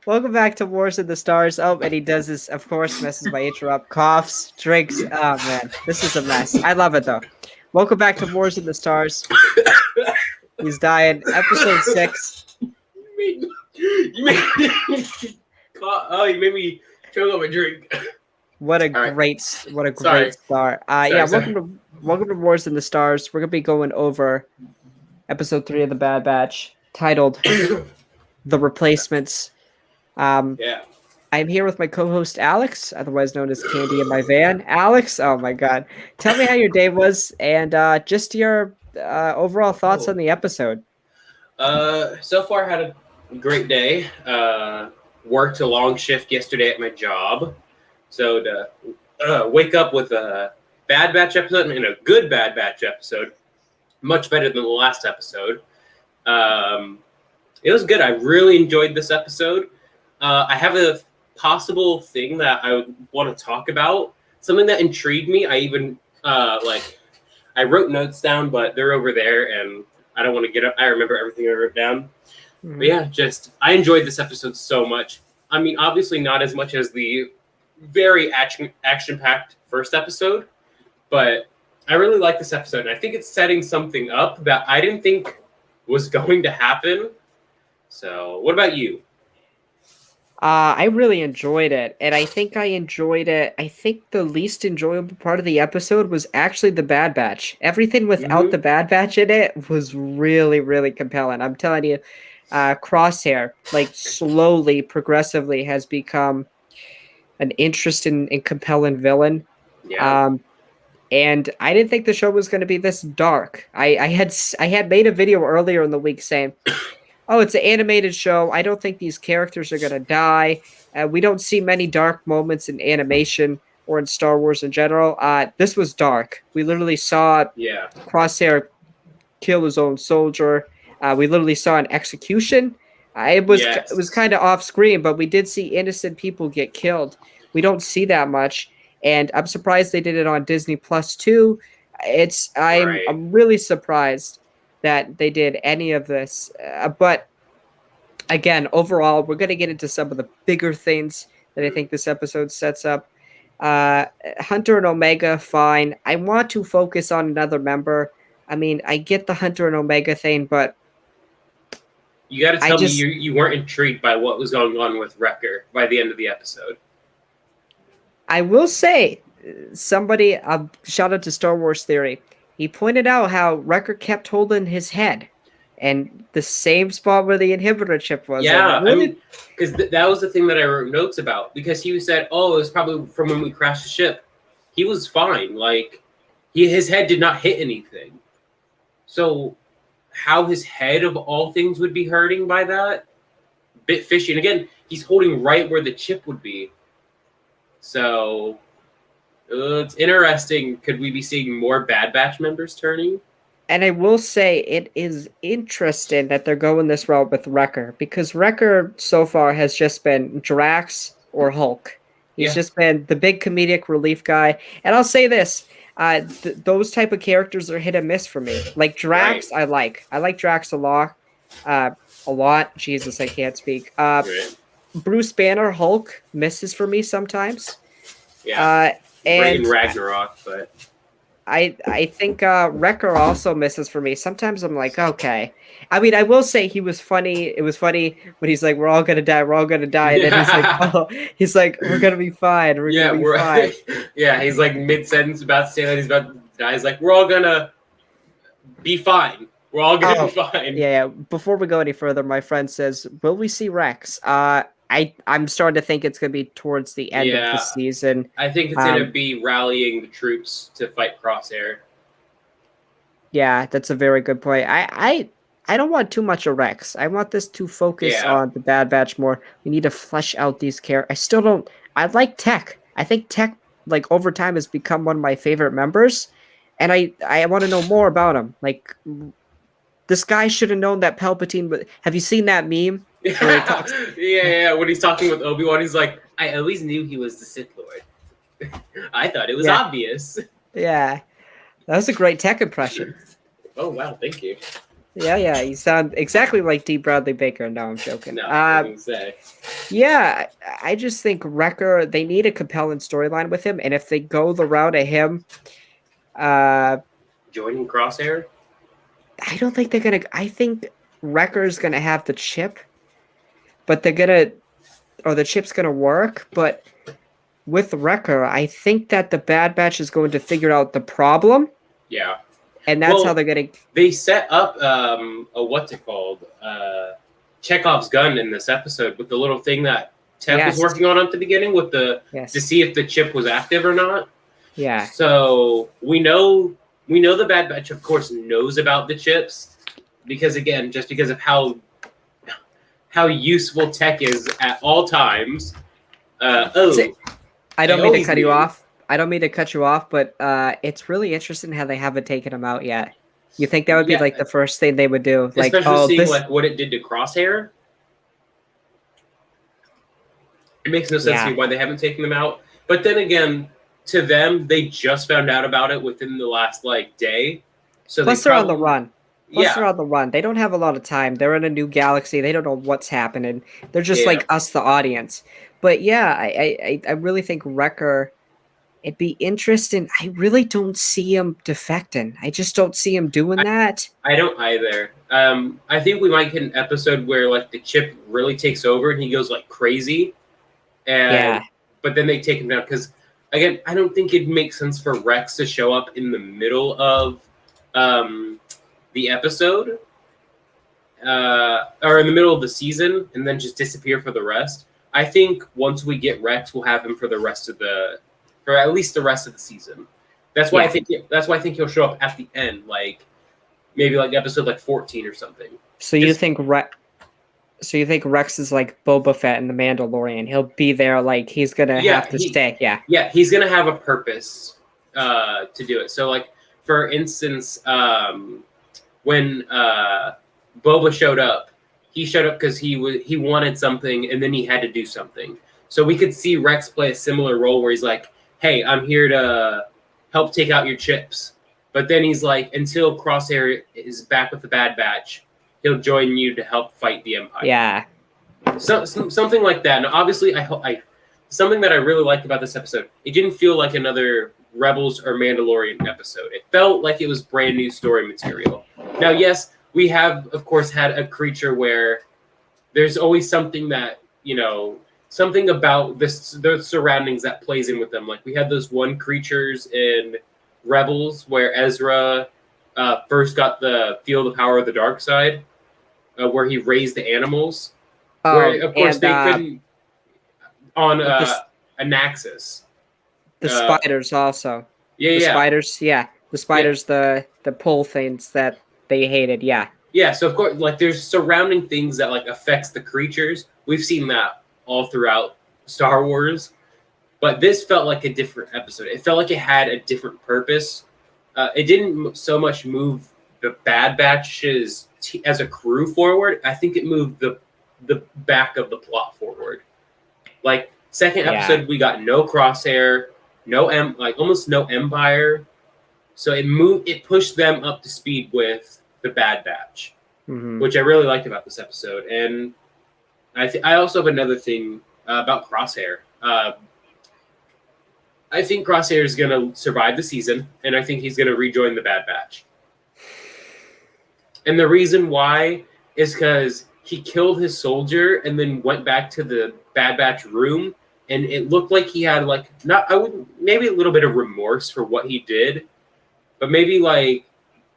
welcome back to Wars in the Stars. Oh, and he does this, of course, messes by interrupt, coughs, drinks. Oh man, this is a mess. I love it though. Welcome back to Wars in the Stars. He's dying. Episode 6. You made me choke on my drink. What a right. great Sorry. start. Welcome to Wars in the Stars. We're gonna be going over episode 3 of the Bad Batch, titled "The Replacements." I'm here with my co-host Alex, otherwise known as Candy in my van. Alex, oh my god, tell me how your day was and just your overall thoughts on the episode. So far I had a great day. Worked a long shift yesterday at my job, so to wake up with a Bad Batch episode and a good Bad Batch episode, much better than the last episode. It was good. I really enjoyed this episode. I have a possible thing that I would want to talk about. Something that intrigued me. I even I wrote notes down, but they're over there, and I don't want to get up. I remember everything I wrote down. Mm-hmm. But yeah, I enjoyed this episode so much. I mean, obviously not as much as the very action-packed first episode, but I really like this episode, and I think it's setting something up that I didn't think was going to happen. So, what about you? I really enjoyed it, and I think I enjoyed it. I think the least enjoyable part of the episode was actually the Bad Batch. Everything without the Bad Batch in it was really, really compelling. I'm telling you, Crosshair, like slowly, progressively, has become an interesting and compelling villain. Yeah. And I didn't think the show was going to be this dark. I had made a video earlier in the week saying, "Oh, it's an animated show. I don't think these characters are going to die. We don't see many dark moments in animation or in Star Wars in general." This was dark. We literally saw Crosshair kill his own soldier. We literally saw an execution. It was kind of off screen, but we did see innocent people get killed. We don't see that much, and I'm surprised they did it on Disney Plus too. I'm really surprised that they did any of this. But again, overall, we're going to get into some of the bigger things that I think this episode sets up. Hunter and Omega, fine. I want to focus on another member. I mean, I get the Hunter and Omega thing, but you got to tell me you weren't intrigued by what was going on with Wrecker by the end of the episode. I will say, somebody, shout out to Star Wars Theory, he pointed out how Wrecker kept holding his head and the same spot where the inhibitor chip was. Yeah, because that was the thing that I wrote notes about, because he said, oh, it was probably from when we crashed the ship. He was fine. Like, his head did not hit anything. So how his head of all things would be hurting by that? Bit fishy. And again, he's holding right where the chip would be. So it's interesting. Could we be seeing more Bad Batch members turning? And I will say it is interesting that they're going this route with Wrecker, because Wrecker so far has just been Drax or Hulk. He's just been the big comedic relief guy. And I'll say this, those type of characters are hit and miss for me. Like Drax, I like Drax a lot. Jesus, I can't speak. Bruce Banner, Hulk, misses for me sometimes. Yeah. And Ragnarok, but I think Wrecker also misses for me. Sometimes I'm like, okay. I mean, I will say he was funny. It was funny when he's like, "We're all gonna die. We're all gonna die," and then he's like, "We're gonna be fine. We're gonna be fine." Yeah, he's like mid-sentence about to say that he's about to die. He's like, "We're all gonna be fine. We're all gonna be fine." Yeah. Before we go any further, my friend says, "Will we see Rex?" I'm starting to think it's going to be towards the end of the season. I think it's going to be rallying the troops to fight Crosshair. Yeah, that's a very good point. I don't want too much of Rex. I want this to focus on the Bad Batch more. We need to flesh out these characters. I still don't. I like Tech. I think Tech, like, over time has become one of my favorite members, and I want to know more about him. Like, this guy should have known that Palpatine. But have you seen that meme? Yeah. When he's talking with Obi-Wan, he's like, "I always knew he was the Sith Lord. I thought it was obvious." Yeah, that was a great Tech impression. Oh wow, thank you. Yeah. You sound exactly like D. Bradley Baker. No, I'm joking. No, I wouldn't say. Yeah, I just think Wrecker, they need a compelling storyline with him, and if they go the route of him, uh, Joining Crosshair? I don't think they're gonna. I think Wrecker's gonna have the chip, but they're gonna, or the chip's gonna work. But with Wrecker, I think that the Bad Batch is going to figure out the problem, Yeah. and that's how they're gonna. They set up a what's it called? Chekhov's gun in this episode with the little thing that Tech was working on at the beginning with the to see if the chip was active or not. Yeah. So we know the Bad Batch, of course, knows about the chips because again, just because of how useful Tech is at all times. I don't mean to cut you off. I don't mean to cut you off, but it's really interesting how they haven't taken him out yet. You think that would be like the first thing they would do? Like, especially seeing like what it did to Crosshair. It makes no sense to me why they haven't taken them out. But then again, to them, they just found out about it within the last day. So plus they're on the run. They're on the run. They don't have a lot of time. They're in a new galaxy. They don't know what's happening. They're just like us, the audience. But yeah, I really think Wrecker. It'd be interesting. I really don't see him defecting. I just don't see him doing that. I don't either. I think we might get an episode where like the chip really takes over and he goes like crazy. But then they take him down because again, I don't think it'd make sense for Rex to show up in the middle of the episode or in the middle of the season and then just disappear for the rest. I think once we get Rex, we'll have him for the rest of for at least the rest of the season. That's why I think he'll show up at the end, like maybe like episode 14 or something. So you think Rex is like Boba Fett in The Mandalorian? He'll be there, like he's gonna have to stay. Yeah, he's gonna have a purpose to do it. So like for instance, when Boba showed up, he showed up because he wanted something and then he had to do something. So we could see Rex play a similar role where he's like, hey, I'm here to help take out your chips. But then he's like, until Crosshair is back with the Bad Batch, he'll join you to help fight the Empire. Yeah. So, something like that. And obviously, something that I really liked about this episode, it didn't feel like another Rebels or Mandalorian episode. It felt like it was brand new story material. Now, yes, we have, of course, had a creature where there's always something that, something about the surroundings that plays in with them. Like we had those one creatures in Rebels where Ezra first got the Field of Power of the Dark Side, where he raised the animals. Where, of course, they couldn't on Anaxis. The spiders also. The spiders, the spiders, the pull things that they hated, Yeah, so of course, like there's surrounding things that like affects the creatures. We've seen that all throughout Star Wars, but this felt like a different episode. It felt like it had a different purpose. It didn't so much move the Bad Batches as a crew forward. I think it moved the back of the plot forward. Like second episode, we got no Crosshair, almost no Empire. So it pushed them up to speed with the Bad Batch, which I really liked about this episode. And I also have another thing about Crosshair. I think Crosshair is going to survive the season, and I think he's going to rejoin the Bad Batch. And the reason why is because he killed his soldier and then went back to the Bad Batch room, and it looked like he had maybe a little bit of remorse for what he did, but maybe like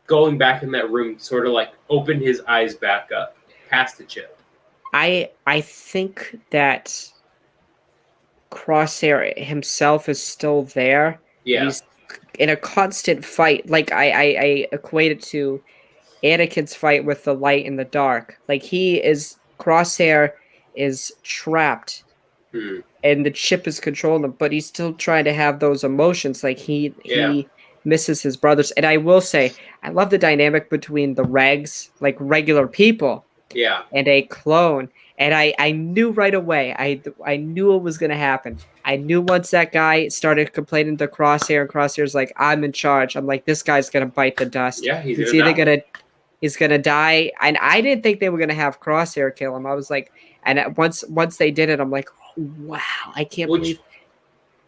going back in that room sort of like opened his eyes back up past the chip. I think that Crosshair himself is still there. Yeah. He's in a constant fight. Like I equate it to Anakin's fight with the light and the dark. Like Crosshair is trapped and the chip is controlling him, but he's still trying to have those emotions. Like he misses his brothers. And I will say, I love the dynamic between the regs, like regular people, and a clone. And I knew right away, I knew it was going to happen. I knew once that guy started complaining to Crosshair, and Crosshair's like, I'm in charge. I'm like, this guy's going to bite the dust. Yeah, he's either going to he's gonna die. And I didn't think they were gonna have Crosshair kill him. I was like, and once they did it, I'm like, wow, I can't Which, believe.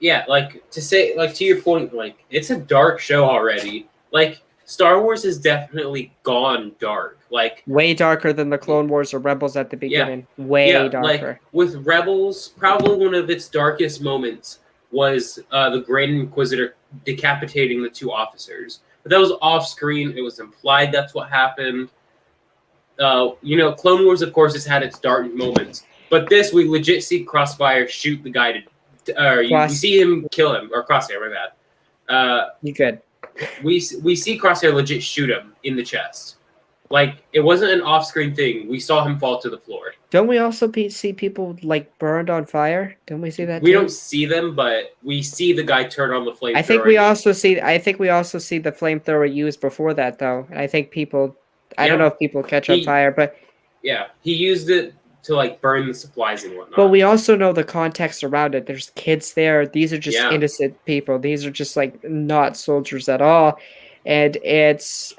yeah, like to say, like to your point, like it's a dark show already. Like Star Wars has definitely gone dark. Like Way darker than the Clone Wars or Rebels at the yeah, beginning. Way yeah, like darker. with Rebels, probably one of its darkest moments was the Grand Inquisitor decapitating the two officers. But that was off screen. It was implied that's what happened. Clone Wars, of course, has had its dark moments. But this, we legit see Crossfire shoot the guy we see him kill him, or Crosshair, my bad. You good. We see Crosshair legit shoot him in the chest. Like, it wasn't an off-screen thing. We saw him fall to the floor. Don't we also see people like burned on fire? Don't we see that? We too? don't see them, but we see the guy turn on the flamethrower. I think we also see the flamethrower used before that, though. And I think people, I don't know if people catch on fire, but yeah, he used it to like burn the supplies and whatnot. but we also know the context around it. There's kids there. These are just innocent people. These are just like not soldiers at all, and it's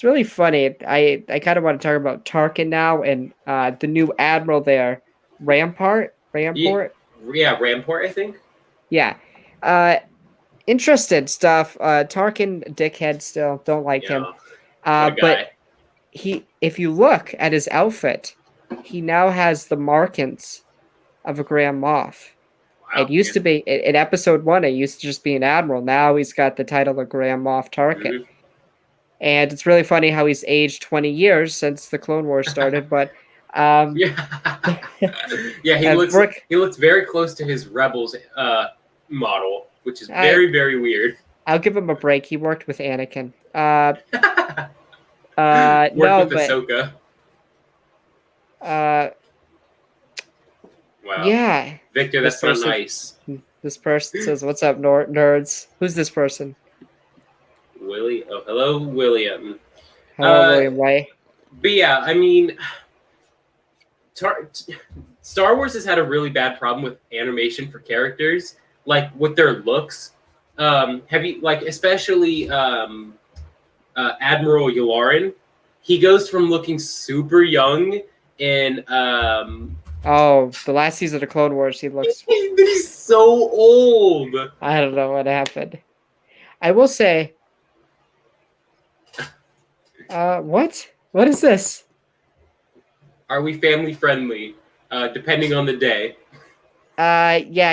really funny. I kind of want to talk about Tarkin now and the new admiral there, Rampart. Yeah, Rampart, I think. Yeah. Interesting stuff. Tarkin, dickhead still. Don't like him. But if you look at his outfit, he now has the markings of a Grand Moff. Wow, it used to be, in episode 1, it used to just be an admiral. Now he's got the title of Grand Moff Tarkin. Mm-hmm. And it's really funny how he's aged 20 years since the Clone Wars started, but yeah, he looks very close to his Rebels model, which is very, very weird. I'll give him a break. He worked with Anakin. Worked with Ahsoka. Wow. Yeah. Victor, that's not nice. This person says, "What's up, nerds?" Who's this person? Willie. Oh, hello, William. Hello, William Ray. But yeah, I mean, Star Wars has had a really bad problem with animation for characters, like with their looks. Have you especially Admiral Yularen? He goes from looking super young in the last season of Clone Wars, he's so old. I don't know what happened. I will say, what is this? Are we family friendly? Depending on the day. Yeah,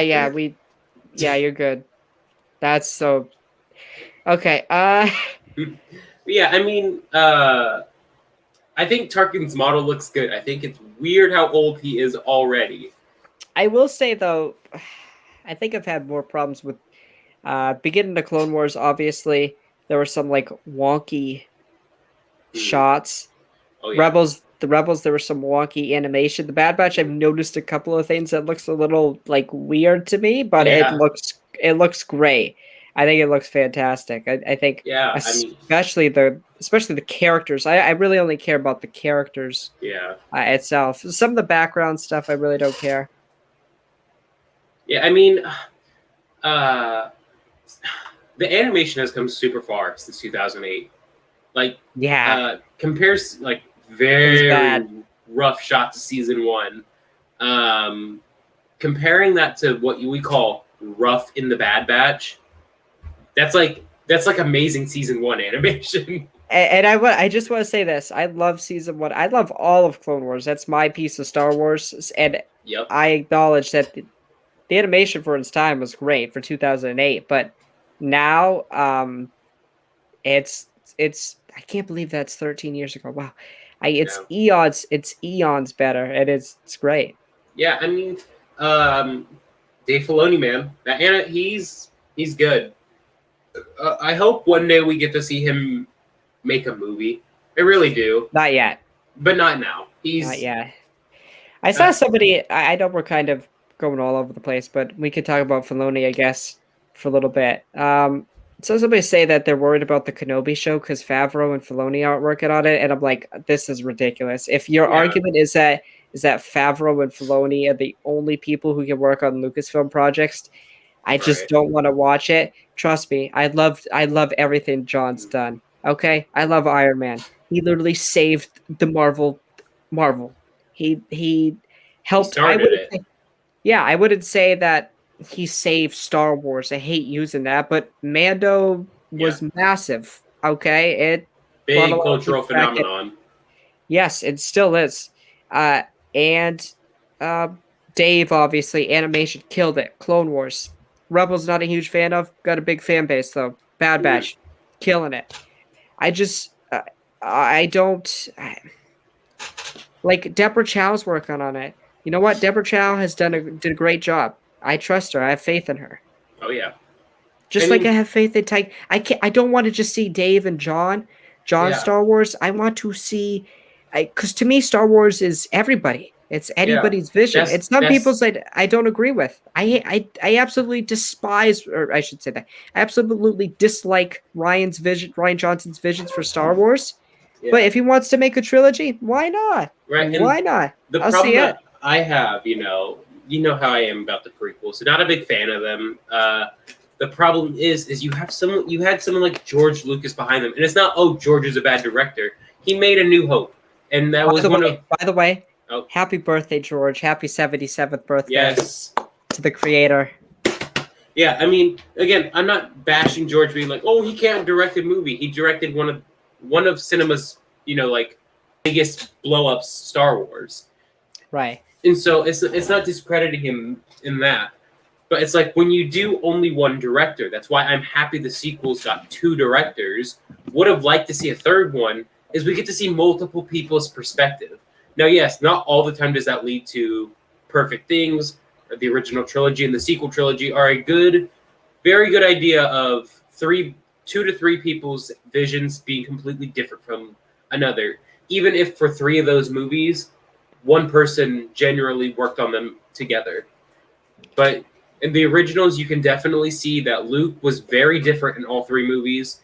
you're good. That's so okay. Yeah, I mean, I think Tarkin's model looks good. I think it's weird how old he is already. I will say though, I think I've had more problems with beginning the Clone Wars. Obviously, there were some like wonky shots. Oh, yeah. The Rebels, there was some wonky animation. The Bad Batch, I've noticed a couple of things that looks a little like weird to me, but it looks great. I think it looks fantastic. I think, especially the characters. I really only care about the characters. Yeah. Itself. Some of the background stuff, I really don't care. Yeah, I mean, the animation has come super far since 2008. Like, compares like very rough shot to season 1. Comparing that to what we call rough in the Bad Batch. That's like amazing season 1 animation. And I just want to say this. I love season 1. I love all of Clone Wars. That's my piece of Star Wars. And I acknowledge that the animation for its time was great for 2008. But now it's I can't believe that's 13 years ago. Wow. It's eons better. And it's great. Yeah, I mean, Dave Filoni, man. He's good. I hope one day we get to see him make a movie. I really do. Not yet. But not now. Not yet. I saw somebody, I know we're kind of going all over the place, but we could talk about Filoni, I guess, for a little bit. So somebody say that they're worried about the Kenobi show because Favreau and Filoni aren't working on it, and I'm like, this is ridiculous. If your argument is that Favreau and Filoni are the only people who can work on Lucasfilm projects, I just don't want to watch it. Trust me, I love everything John's done. Okay, I love Iron Man. He literally saved the Marvel. He He helped. I started wouldn't it. say, yeah, I wouldn't say that he saved Star Wars. I hate using that, but Mando Yeah. was massive. Okay, it brought a Big lot of cultural people back in. phenomenon. Yes, it still is. And uh, Dave, obviously, animation killed it. Clone Wars. Rebels, not a huge fan of. Got a big fan base though. Bad Mhm. Batch, killing it. I just, I don't like Deborah Chow's working on it. You know what? Deborah Chow has did a great job. I trust her. I have faith in her. Oh yeah. I Just like I mean, have faith in Tyke. I don't want to just see Dave and John yeah, Star Wars. I want to see, because to me, Star Wars is everybody. It's yeah. anybody's vision. That's It's some that's people's that I don't agree with. I absolutely despise, or I should say that I absolutely dislike Ryan Johnson's visions for Star Wars. But yeah. if he wants to make a trilogy, why not? Right. And Why not? the I'll problem see it. that I have, you know how I am about the prequels. So not a big fan of them. The problem is you had someone like George Lucas behind them, and it's not George is a bad director. He made A New Hope, and that was one of By the way, oh happy birthday, George. Happy 77th birthday yes. to the creator. Yeah, I mean, again, I'm not bashing George being like, he can't direct a movie. He directed one of cinema's, like biggest blow ups, Star Wars. Right. And so it's not discrediting him in that. But it's like when you do only one director, that's why I'm happy the sequels got two directors. Would have liked to see a third one, is we get to see multiple people's perspective. Now, yes, not all the time does that lead to perfect things. The original trilogy and the sequel trilogy are a very good idea of two to three people's visions being completely different from another. Even if for three of those movies, one person genuinely worked on them together. But in the originals, you can definitely see that Luke was very different in all three movies.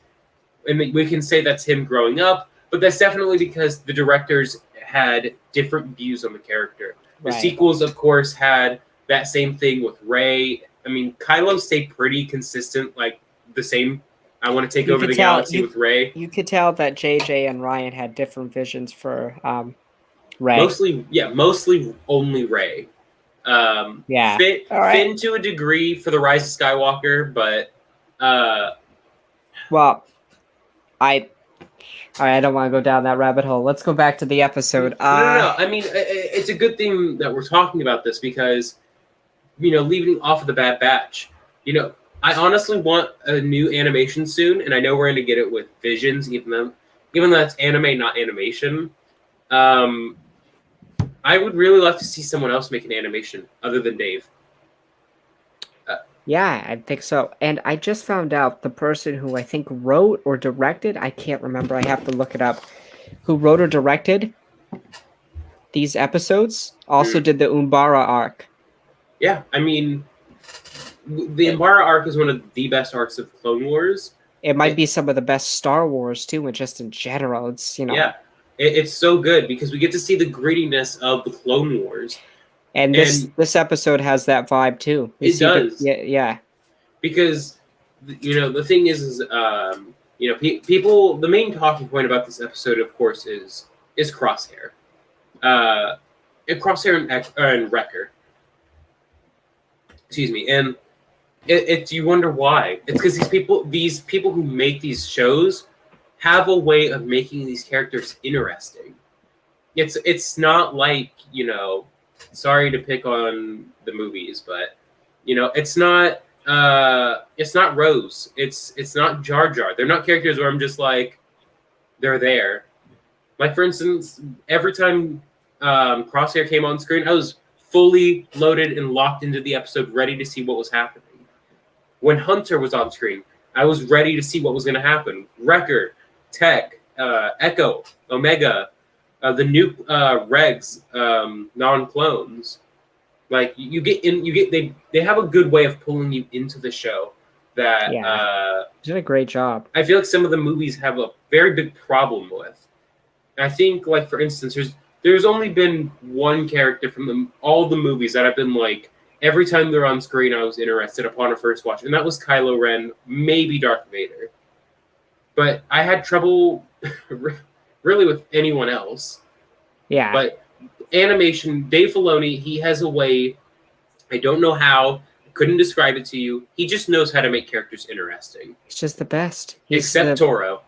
And we can say that's him growing up, but that's definitely because the directors had different views on the character. The Right. sequels, of course, had that same thing with Rey. I mean, Kylo stayed pretty consistent, like the same. I want to take You over could the tell galaxy with Rey. you could tell that JJ and Ryan had different visions for Ray. Mostly only Rey. Yeah. All right. Finn to a degree for the Rise of Skywalker, but Well, I all right, I don't want to go down that rabbit hole. Let's go back to the episode. no. I mean, it's a good thing that we're talking about this because, leaving off of the Bad Batch, I honestly want a new animation soon, and I know we're going to get it with Visions, even though that's anime, not animation. I would really love to see someone else make an animation other than Dave. Yeah, I think so. And I just found out the person who I think wrote or directed, I can't remember, I have to look it up, who wrote or directed these episodes also did the Umbara arc. Yeah, I mean, the It, Umbara arc is one of the best arcs of Clone Wars. it might be some of the best Star Wars too, and just in general. It's Yeah, it's so good because we get to see the grittiness of the Clone Wars. And this episode has that vibe too. It does. Yeah. Because the thing is people. The main talking point about this episode, of course, is Crosshair, Crosshair and Wrecker. Excuse me, and it's you wonder why. It's because these people who make these shows have a way of making these characters interesting. It's not like sorry to pick on the movies, but it's not Rose. It's not Jar Jar. They're not characters where I'm just like they're there. Like for instance, every time Crosshair came on screen, I was fully loaded and locked into the episode, ready to see what was happening. When Hunter was on screen, I was ready to see what was going to happen. Wrecker, Tech, Echo, Omega, the new regs, non-clones. Like they have a good way of pulling you into the show that did a great job. I feel like some of the movies have a very big problem with. I think, like for instance, there's only been one character from all the movies that I've been like every time they're on screen I was interested upon a first watch, and that was Kylo Ren, maybe Darth Vader. but I had trouble really with anyone else. Yeah. But animation, Dave Filoni, he has a way. I don't know how. I couldn't describe it to you. He just knows how to make characters interesting. He's just the best. Except Toro.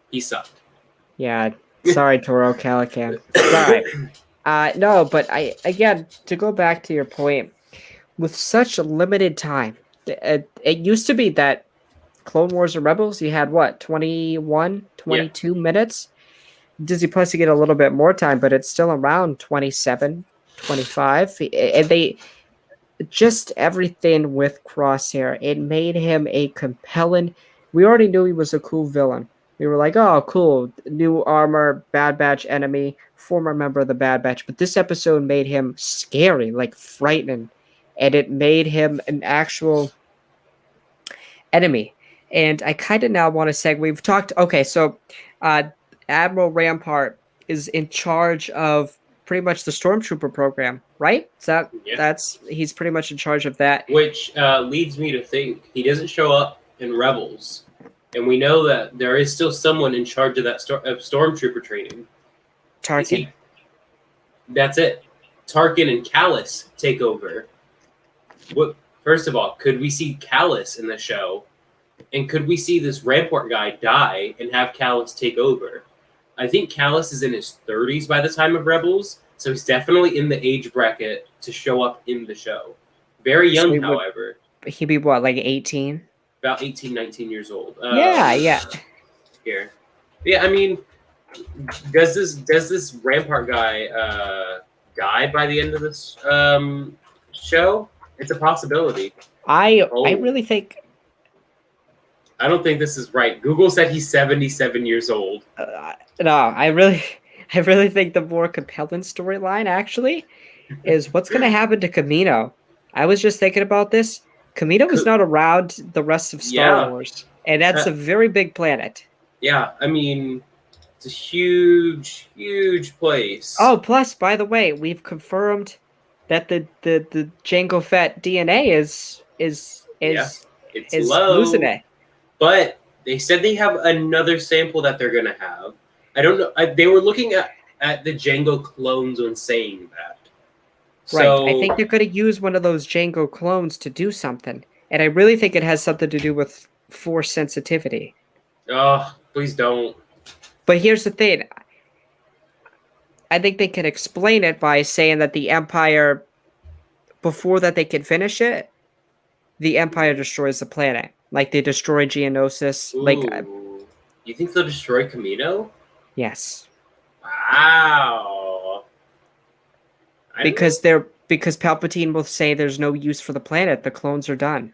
He sucked. Yeah. Sorry, Toro Calican. Sorry. No, but again, to go back to your point, with such a limited time, it used to be that Clone Wars or Rebels, you had what, 21, 22 minutes? Disney Plus, you get a little bit more time, but it's still around 27, 25. And they just everything with Crosshair, it made him a compelling. We already knew he was a cool villain. We were like, oh, cool, new armor, Bad Batch enemy, former member of the Bad Batch. But this episode made him scary, like frightening, and it made him an actual enemy. And I kind of now want to say we've talked. Okay, so uh, Admiral Rampart is in charge of pretty much the Stormtrooper program, right? That's he's pretty much in charge of that. Which leads me to think he doesn't show up in Rebels, and we know that there is still someone in charge of that Stormtrooper training. Tarkin. That's it. Tarkin and Callus take over. What? First of all, could we see Callus in the show? And could we see this Rampart guy die and have Callus take over? I think Callus is in his 30s by the time of Rebels, so he's definitely in the age bracket to show up in the show. Very young, however. He'd be what, like 18? About 18, 19 years old. Yeah. Here. Yeah, I mean, does this Rampart guy die by the end of this show? It's a possibility. I really think. I don't think this is right. Google said he's 77 years old. No, I really think the more compelling storyline actually is what's going to happen to Kamino. I was just thinking about this. Kamino is not around the rest of Star Wars, and that's a very big planet. Yeah, I mean, it's a huge, huge place. Oh, plus, by the way, we've confirmed that the Jango Fett DNA is low. losing it. But they said they have another sample that they're gonna have. I don't know. They were looking at the Jango clones when saying that. So, right. I think they're gonna use one of those Jango clones to do something, and I really think it has something to do with Force sensitivity. Oh, please don't. But here's the thing. I think they can explain it by saying that the Empire, before that they can finish it, the Empire destroys the planet. Like they destroy Geonosis. Ooh. Like, you think they'll destroy Kamino? Yes. Wow. Because Palpatine will say there's no use for the planet. The clones are done.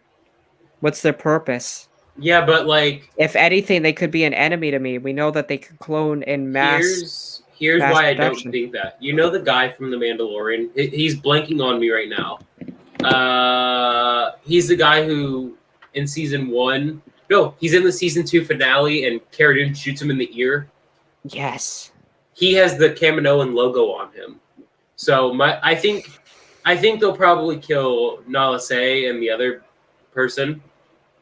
What's their purpose? Yeah, but like, if anything, they could be an enemy to me. We know that they can clone in mass. Here's mass why production. I don't think that. You know the guy from The Mandalorian? He's blanking on me right now. He's the guy who, in season 1... No, he's in the season 2 finale and Cara Dune shoots him in the ear. Yes. He has the Kaminoan logo on him. So I think they'll probably kill Nala Se and the other person.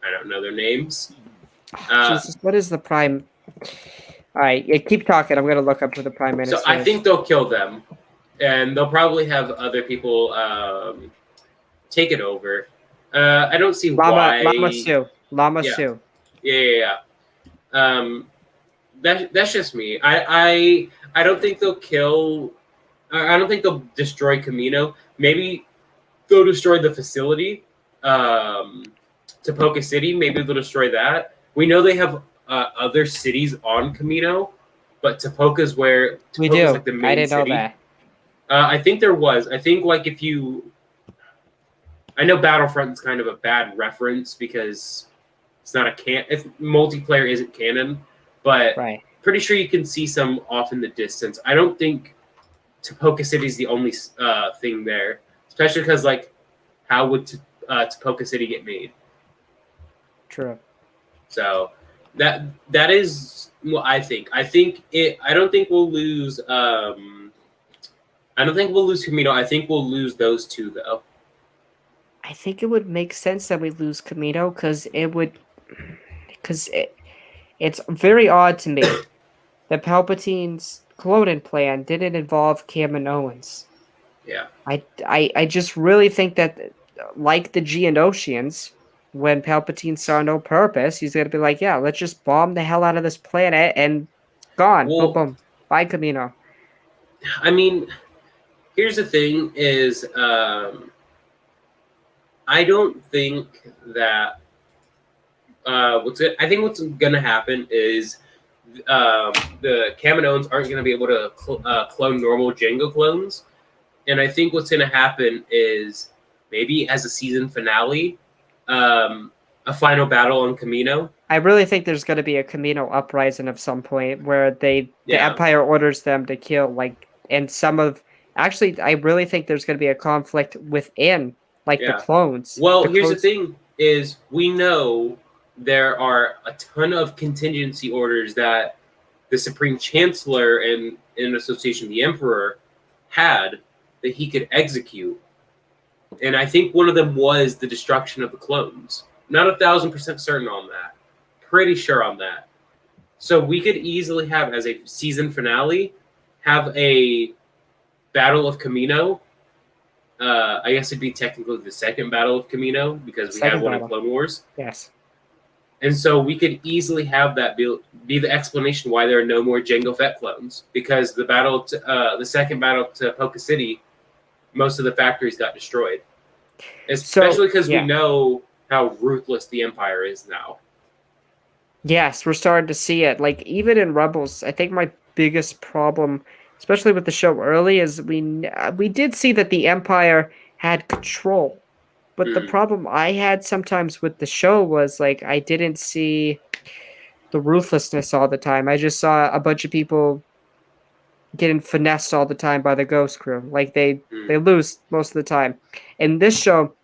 I don't know their names. Jesus, what is the Prime... All right, keep talking. I'm going to look up who the Prime Minister So I think they'll kill them. And they'll probably have other people take it over. I don't see why... Lama Su. Yeah. That's just me. I don't think they'll kill... I don't think they'll destroy Kamino. Maybe they'll destroy the facility. Tapoka City, maybe they'll destroy that. We know they have other cities on Kamino, but Tapoka's where... We do. Like the main I didn't city. know that. I think there was. I think like if you... I know Battlefront is kind of a bad reference because it's not if multiplayer isn't canon, but pretty sure you can see some off in the distance. I don't think Tapoka City is the only thing there, especially because like how would Tapoka City get made? True. So that is what I think. I don't think we'll lose. I don't think we'll lose Kamino. I think we'll lose those two though. I think it would make sense that we lose Kamino because it It's very odd to me that Palpatine's cloning plan didn't involve Cameron Owens. Yeah. I just really think that, like the Geonosians, when Palpatine saw no purpose, he's gonna be like, yeah, let's just bomb the hell out of this planet and gone. Boom, Well, boom. Bye, Camino. I mean, here's the thing: is I don't think that I think what's gonna happen is the Kaminoans aren't gonna be able to clone normal Django clones, and I think what's gonna happen is maybe as a season finale, a final battle on Kamino. I really think there's gonna be a Camino uprising of some point where the Yeah. Empire orders them to kill, like, and some of actually I really think there's gonna be a conflict within, like, the Yeah. clones. Well, The here's the clones thing: is we know there are a ton of contingency orders that the Supreme Chancellor and in association with the Emperor had that he could execute, and I think one of them was the destruction of the clones. Not 1,000% certain on that. Pretty sure on that. So we could easily have as a season finale, have a Battle of Camino. I guess it'd be technically the second Battle of Camino because we Second had one battle. in Clone Wars. Yes. And so we could easily have that be the explanation why there are no more Jango Fett clones, because the second battle to Poca City, most of the factories got destroyed, especially because we know how ruthless the Empire is now. Yes, we're starting to see it. Like, even in Rebels, I think my biggest problem, especially with the show early, is we did see that the Empire had control. But the problem I had sometimes with the show was, like, I didn't see the ruthlessness all the time. I just saw a bunch of people getting finessed all the time by the Ghost Crew. Like, they lose most of the time. In this show,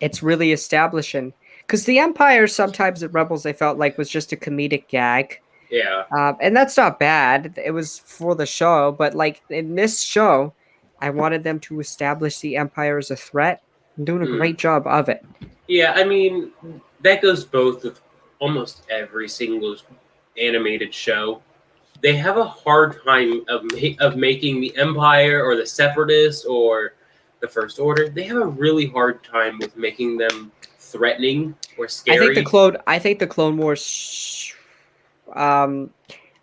it's really establishing, because the Empire sometimes at Rebels I felt like was just a comedic gag. Yeah. And that's not bad. It was for the show, but like in this show, I wanted them to establish the Empire as a threat. I'm doing a great job of it. Yeah, I mean, that goes both with almost every single animated show. They have a hard time of making the Empire or the Separatists or the First Order. They have a really hard time with making them threatening or scary. I think the Clone Wars. I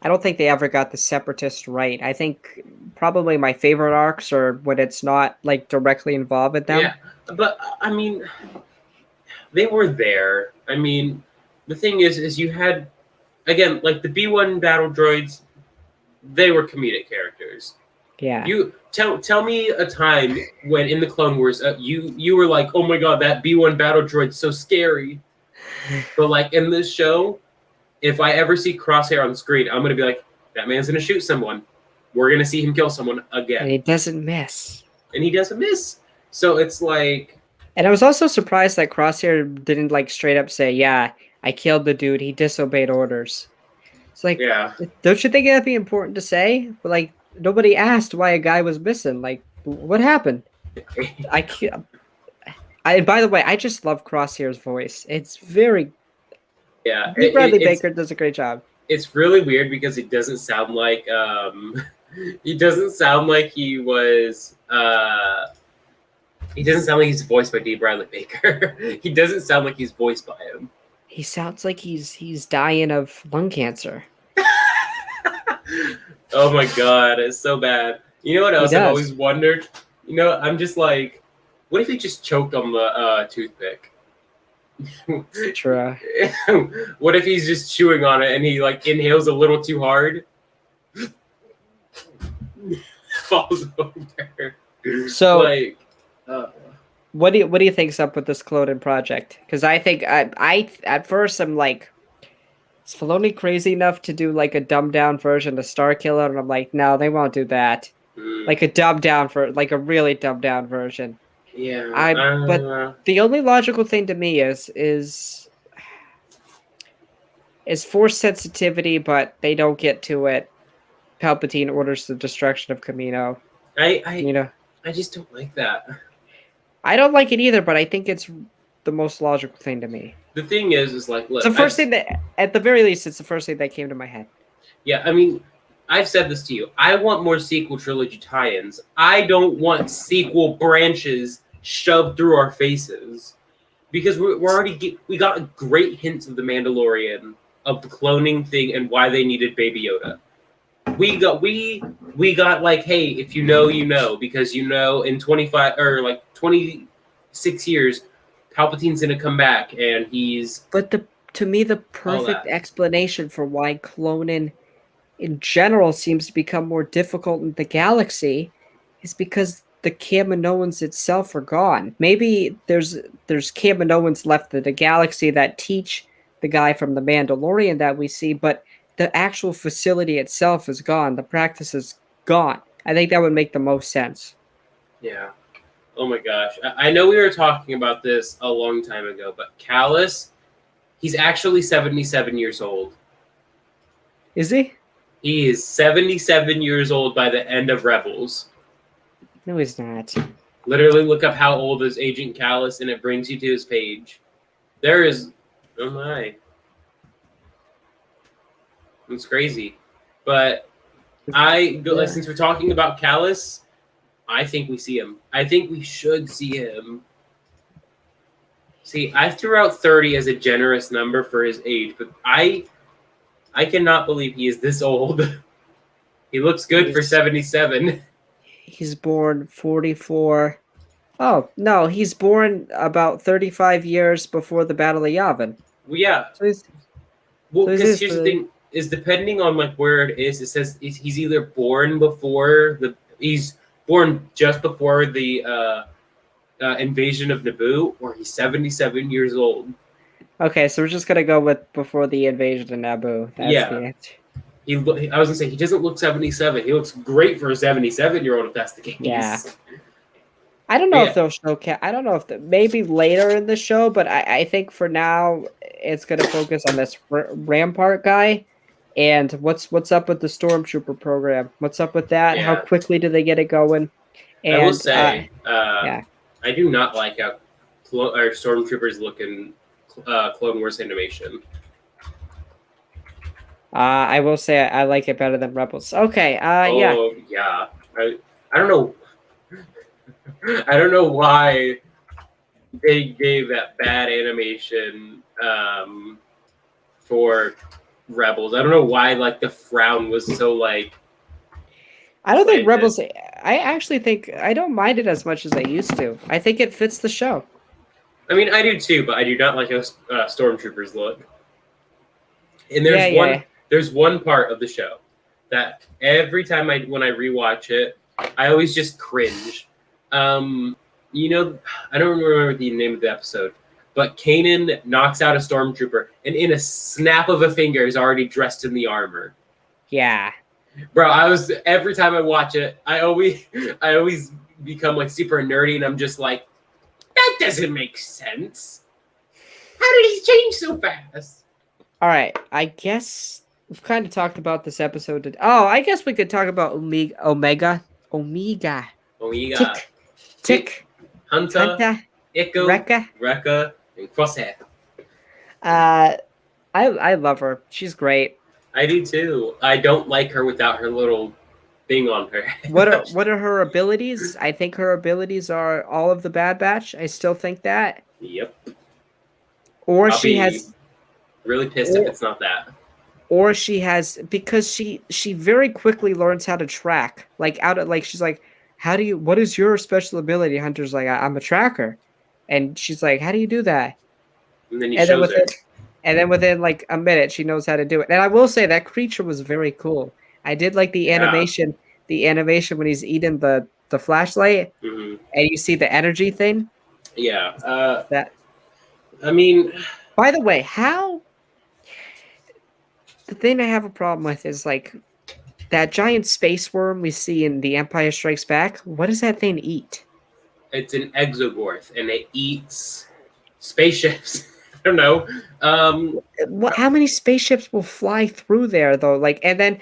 don't think they ever got the Separatist right. I think probably my favorite arcs are when it's not like directly involved with them. Yeah, but I mean, they were there. I mean, the thing is you had, again, like the B1 battle droids, they were comedic characters. Yeah. You tell me a time when in the Clone Wars you were like, oh my god, that B1 battle droid's so scary. But like in this show, if I ever see Crosshair on screen, I'm gonna be like, that man's gonna shoot someone. We're gonna see him kill someone again. And he doesn't miss. And he doesn't miss. So it's like. And I was also surprised that Crosshair didn't like straight up say, yeah, I killed the dude. He disobeyed orders. It's like, yeah. Don't you think that'd be important to say? But like, nobody asked why a guy was missing. Like, what happened? By the way, I just love Crosshair's voice. It's very. Yeah. Bradley Baker does a great job. It's really weird because it doesn't sound like he doesn't sound like he was he doesn't sound like he's voiced by D. Bradley Baker. He doesn't sound like he's voiced by him. He sounds like he's dying of lung cancer. Oh my god, it's so bad. You know what else I've always wondered? You know, I'm just like, what if he just choked on the toothpick? True. What if he's just chewing on it and he like inhales a little too hard? Falls over. So like, what do you think's up with this cloning project? Because I think I at first I'm like, is Filoni crazy enough to do like a dumbed down version of Starkiller? And I'm like, no, they won't do that. Like a dumbed down like a really dumbed down version. Yeah. But the only logical thing to me is force sensitivity, but they don't get to it. Palpatine orders the destruction of Kamino. I just don't like that. I don't like it either, but I think it's the most logical thing to me. The thing is like, look, It's the first thing that, at the very least, it's the first thing that came to my head. Yeah, I mean, I've said this to you. I want more sequel trilogy tie-ins. I don't want sequel branches shoved through our faces, because we're already we got great hints of the Mandalorian, of the cloning thing, and why they needed Baby Yoda. We got like, hey, if you know, you know, because you know in 25 or like 26 years, Palpatine's gonna come back and he's. But to me, the perfect explanation for why cloning in general seems to become more difficult in the galaxy is because the Kaminoans itself are gone. Maybe there's Kaminoans left in the galaxy that teach the guy from the Mandalorian that we see, but the actual facility itself is gone. The practice is gone. I think that would make the most sense. Yeah. Oh my gosh. I know we were talking about this a long time ago, but Callus, he's actually 77 years old. Is he? He is 77 years old by the end of Rebels. No, he's not. Literally look up how old is Agent Callus, and it brings you to his page. There is... Oh my. It's crazy. But since we're talking about Callus, I think we see him. I think we should see him. See, I threw out 30 as a generous number for his age, but I cannot believe he is this old. He looks good for 77. He's born 44. Oh, no, he's born about 35 years before the Battle of Yavin. Well, yeah. So because here's the thing, is depending on like where it is, it says he's either born before he's born just before the invasion of Naboo, or he's 77 years old. Okay, so we're just gonna go with before the invasion of Naboo. That's the answer. I was gonna say he doesn't look 77. He looks great for a 77-year-old if that's the case. Yeah. I don't know if they'll show. I don't know if maybe later in the show, but I think for now it's gonna focus on this Rampart guy, and what's up with the Stormtrooper program? What's up with that? Yeah. How quickly do they get it going? And, I will say, I do not like how our Stormtroopers look in Clone Wars animation. I will say I like it better than Rebels. Okay. Yeah. I don't know. I don't know why they gave that bad animation for Rebels. I don't know why like the frown was so like. I don't think Rebels. I actually think I don't mind it as much as I used to. I think it fits the show. I mean, I do too, but I do not like how Stormtroopers look. And there's one part of the show that every time when I rewatch it, I always just cringe. You know, I don't remember the name of the episode, but Kanan knocks out a Stormtrooper, and in a snap of a finger is already dressed in the armor. Yeah. Bro, every time I watch it, I always become like super nerdy, and I'm just like, that doesn't make sense. How did he change so fast? All right, I guess we've kind of talked about this episode. I guess we could talk about Omega. Tick. Hunter, Echo, Rekka, and Crosshair. I love her. She's great. I do too. I don't like her without her little thing on her. What are her abilities? I think her abilities are all of the Bad Batch. I still think that. Yep. Or I'll she has really pissed if it's not that. Or she has, because she very quickly learns how to track. She's like, what is your special ability? Hunter's like, I'm a tracker. And she's like, how do you do that? And then he shows her. And then within like a minute, she knows how to do it. And I will say that creature was very cool. I did like the animation. The animation when he's eating the flashlight, and you see the energy thing. Yeah. I mean, by the way, the thing I have a problem with is like that giant space worm we see in The Empire Strikes Back. What does that thing eat? It's an exogorth, and it eats spaceships. I don't know. How many spaceships will fly through there though? Like, and then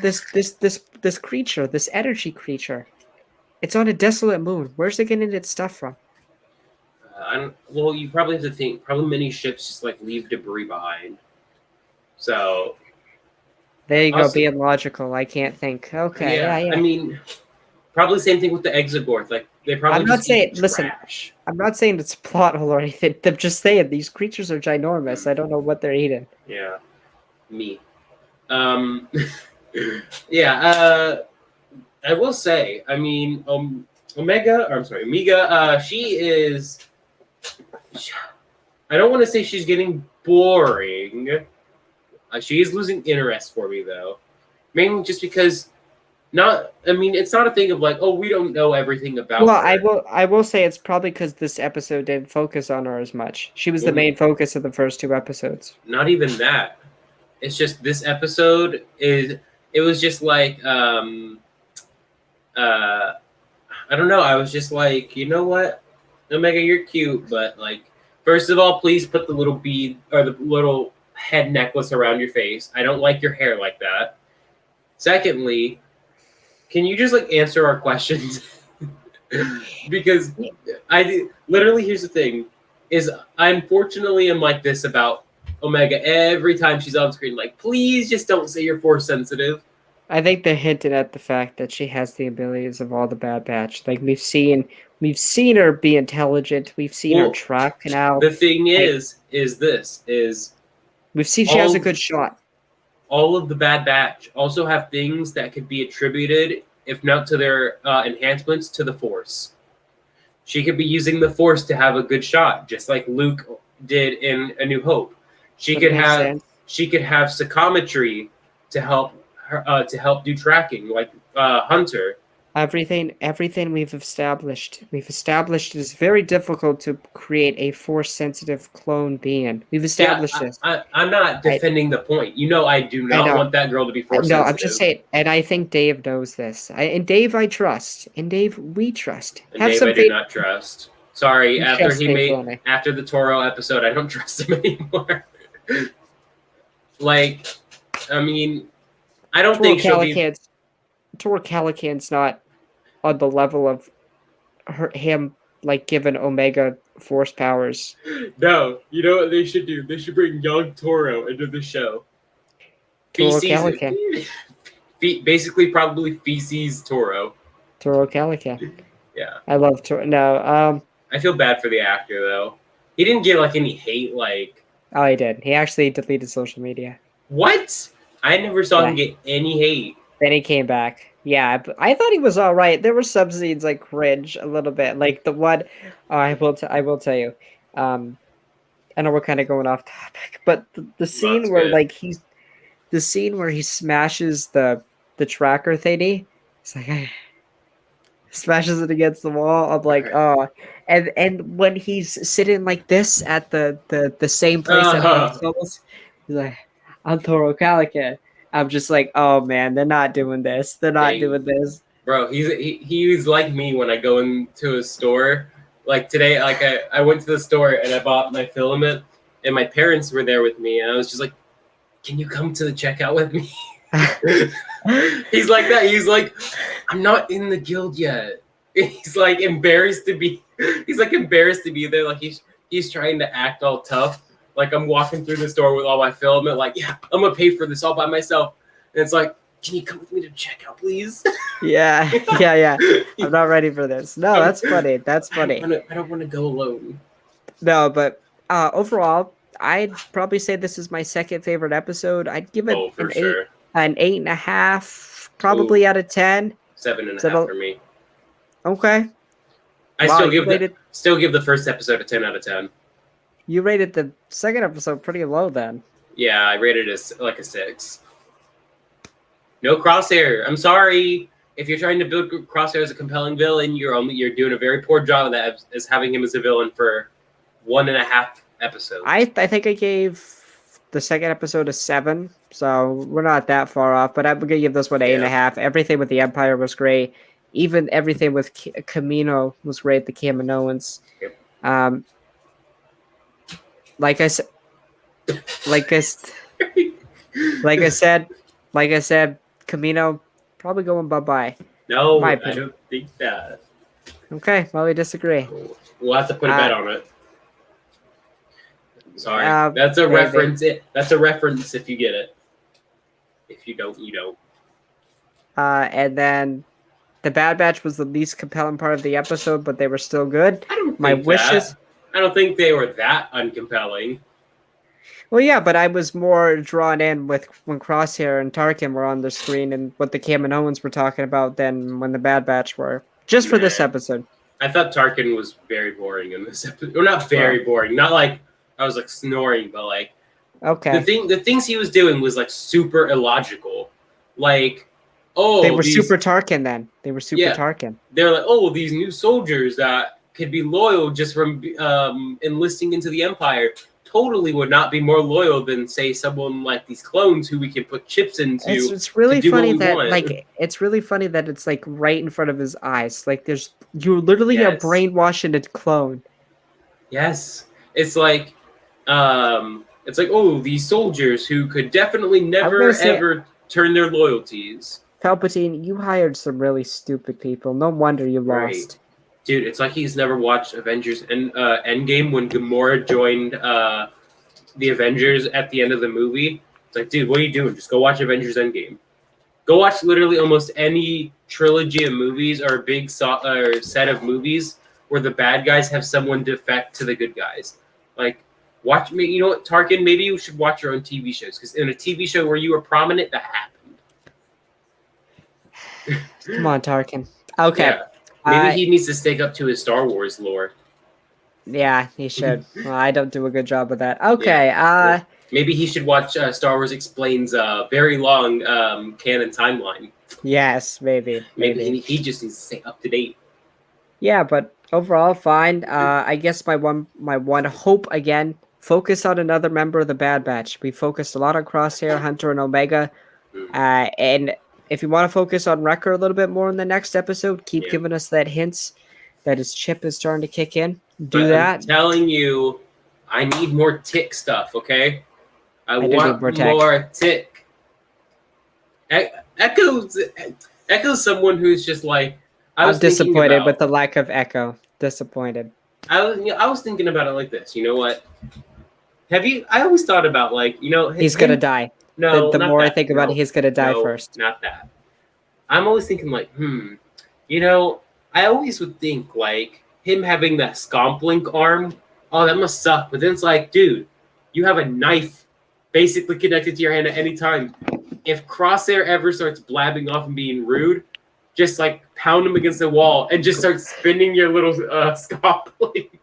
this creature, this energy creature, it's on a desolate moon. Where's it getting its stuff from? Well, you probably have to think. Probably many ships just like leave debris behind. So There you go, also, being logical. I can't think. Okay, yeah, I yeah. mean, probably same thing with the Exogorth. Like they probably I'm not just eat saying. Listen, trash. I'm not saying it's plot hole or anything. I'm just saying these creatures are ginormous. I don't know what they're eating. Yeah, me. Um, yeah. I will say. I mean, Omega. Or I'm sorry, Omega. She is. I don't want to say she's getting boring. She is losing interest for me though, mainly just because not. I mean, it's not a thing of like, oh, we don't know everything about Well, her. I will say it's probably because this episode didn't focus on her as much. She was the Well, main focus of the first two episodes. not even that. It's just this episode is. It was just like uh I don't know. I was just like, you know what, Omega, you're cute, but like, first of all, please put the little bead or the little head necklace around your face. I don't like your hair like that. Secondly, can you just like answer our questions? Because literally here's the thing, is I unfortunately am like this about Omega every time she's on screen. Like, please just don't say you're force sensitive. I think they're hinting at the fact that she has the abilities of all the Bad Batch. Like we've seen her be intelligent. We've seen her Well, track now. the thing Like, is we've seen she has a all good shot. all of the Bad Batch also have things that could be attributed, if not to their enhancements, to the Force. She could be using the Force to have a good shot, just like Luke did in A New Hope. She That could makes have sense. psychometry to help her do tracking, like Hunter. Everything we've established. We've established it is very difficult to create a force sensitive clone being. We've Yeah, established this. I'm not defending the point. You know, I do I not know. want that girl to be Force No, I'm just sensitive. saying, and I think Dave knows this. And Dave, I trust. And Dave, we trust. And Have Dave, I some do faith. not trust. Sorry, You after trust he Dave made Filoni. after the Toro episode, I don't trust him anymore. Like, I mean, I don't think she'll be. Toro Calican's not on the level of him, like, given Omega force powers. No, you know what they should do? They should bring young Toro into the show. Toro Feces, Calican. basically, probably feces Toro. Toro Calican. Yeah, I love Toro. No, I feel bad for the actor though. He didn't get like any hate. Like, oh, he did. He actually deleted social media. what? I never saw Yeah. him get any hate. Then he came back. Yeah, but I thought he was all right. There were some scenes like cringe a little bit, like the one. Oh, I will tell you. I know we're kind of going off topic, but the scene That's where good. the scene where he smashes the tracker thingy. It's like smashes it against the wall. I'm like, oh, and when he's sitting like this at the same place that Han Solo's, he's like, I'm Toro Calican. I'm just like, oh man, they're not doing this. They're not Dang. doing this. Bro, he's like me when I go into a store. Like today, like I went to the store and I bought my filament, and my parents were there with me, and I was just like, "Can you come to the checkout with me?" He's like that. He's like, "I'm not in the guild yet." He's like embarrassed to be. He's like embarrassed to be there. Like he's trying to act all tough. Like I'm walking through the store with all my filament. Like, yeah, I'm gonna pay for this all by myself. And it's like, can you come with me to checkout, please? Yeah. I'm not ready for this. No, that's funny. That's funny. I don't want to go alone. No, but overall, I'd probably say this is my second favorite episode. I'd give it For sure. an 8.5, probably out of 10. 7.5 for me. Okay. I Wow, still give the first episode a 10 out of 10. You rated the second episode pretty low then. Yeah, I rated it as like a 6. No Crosshair. I'm sorry. If you're trying to build Crosshair as a compelling villain, you're doing a very poor job of that, as having him as a villain for 1.5 episodes. I think I gave the second episode a 7, so we're not that far off. But I'm gonna give this one 8.5. Everything with the Empire was great. Even everything with Camino was great. The Kaminoans. Yep. Like I said, Camino probably going bye-bye. No, My I opinion. don't think that. Okay, well, we disagree. We'll have to put a bet on it. Sorry, that's a maybe. reference. That's a reference if you get it. If you don't, you don't. And then the Bad Batch was the least compelling part of the episode, but they were still good. I don't My think wishes. that. I don't think they were that uncompelling. Well, yeah, but I was more drawn in with when Crosshair and Tarkin were on the screen and what the Kaminoans were talking about than when the Bad Batch were. Just for this episode. I thought Tarkin was very boring in this episode. Or not very boring. Not like I was like snoring, but like okay. The things he was doing was like super illogical. Like, oh, they were super Tarkin then. They were super Tarkin. They're like, oh, these new soldiers that could be loyal just from enlisting into the Empire totally would not be more loyal than say someone like these clones who we can put chips into. It's really funny that like it's really funny that it's like right in front of his eyes. Like you're literally a brainwashing a clone. Yes, it's like oh, these soldiers who could definitely never ever turn their loyalties. Palpatine, you hired some really stupid people. No wonder you lost. Dude, it's like he's never watched Avengers Endgame when Gamora joined the Avengers at the end of the movie. It's like, dude, what are you doing? Just go watch Avengers Endgame. Go watch literally almost any trilogy of movies or a big set of movies where the bad guys have someone defect to the good guys. Like, watch me. You know what, Tarkin? Maybe you should watch your own TV shows because in a TV show where you were prominent, that happened. Come on, Tarkin. Okay. Yeah. Maybe he needs to stick up to his Star Wars lore. Yeah, he should. Well, I don't do a good job of that. Okay. Yeah. Maybe he should watch Star Wars Explains very long canon timeline. Yes, maybe. Maybe he just needs to stay up to date. Yeah, but overall, fine. I guess my one hope again. Focus on another member of the Bad Batch. We focused a lot on Crosshair, Hunter, and Omega. And if you want to focus on Wrecker a little bit more in the next episode, keep giving us that hints that his chip is starting to kick in. Do that. I'm telling you, I need more tick stuff, okay? I want more tick. Echo's someone who's just like... I'm disappointed with the lack of Echo. Disappointed. I was thinking about it like this. You know what? I always thought about like, you know... He's going to die. No, the more I think about it, he's going to die first. Not that. I'm always thinking like, you know, I always would think like him having that scomp link arm, oh, that must suck. But then it's like, dude, you have a knife basically connected to your hand at any time. If Crosshair ever starts blabbing off and being rude, just like pound him against the wall and just start spinning your little scomp link.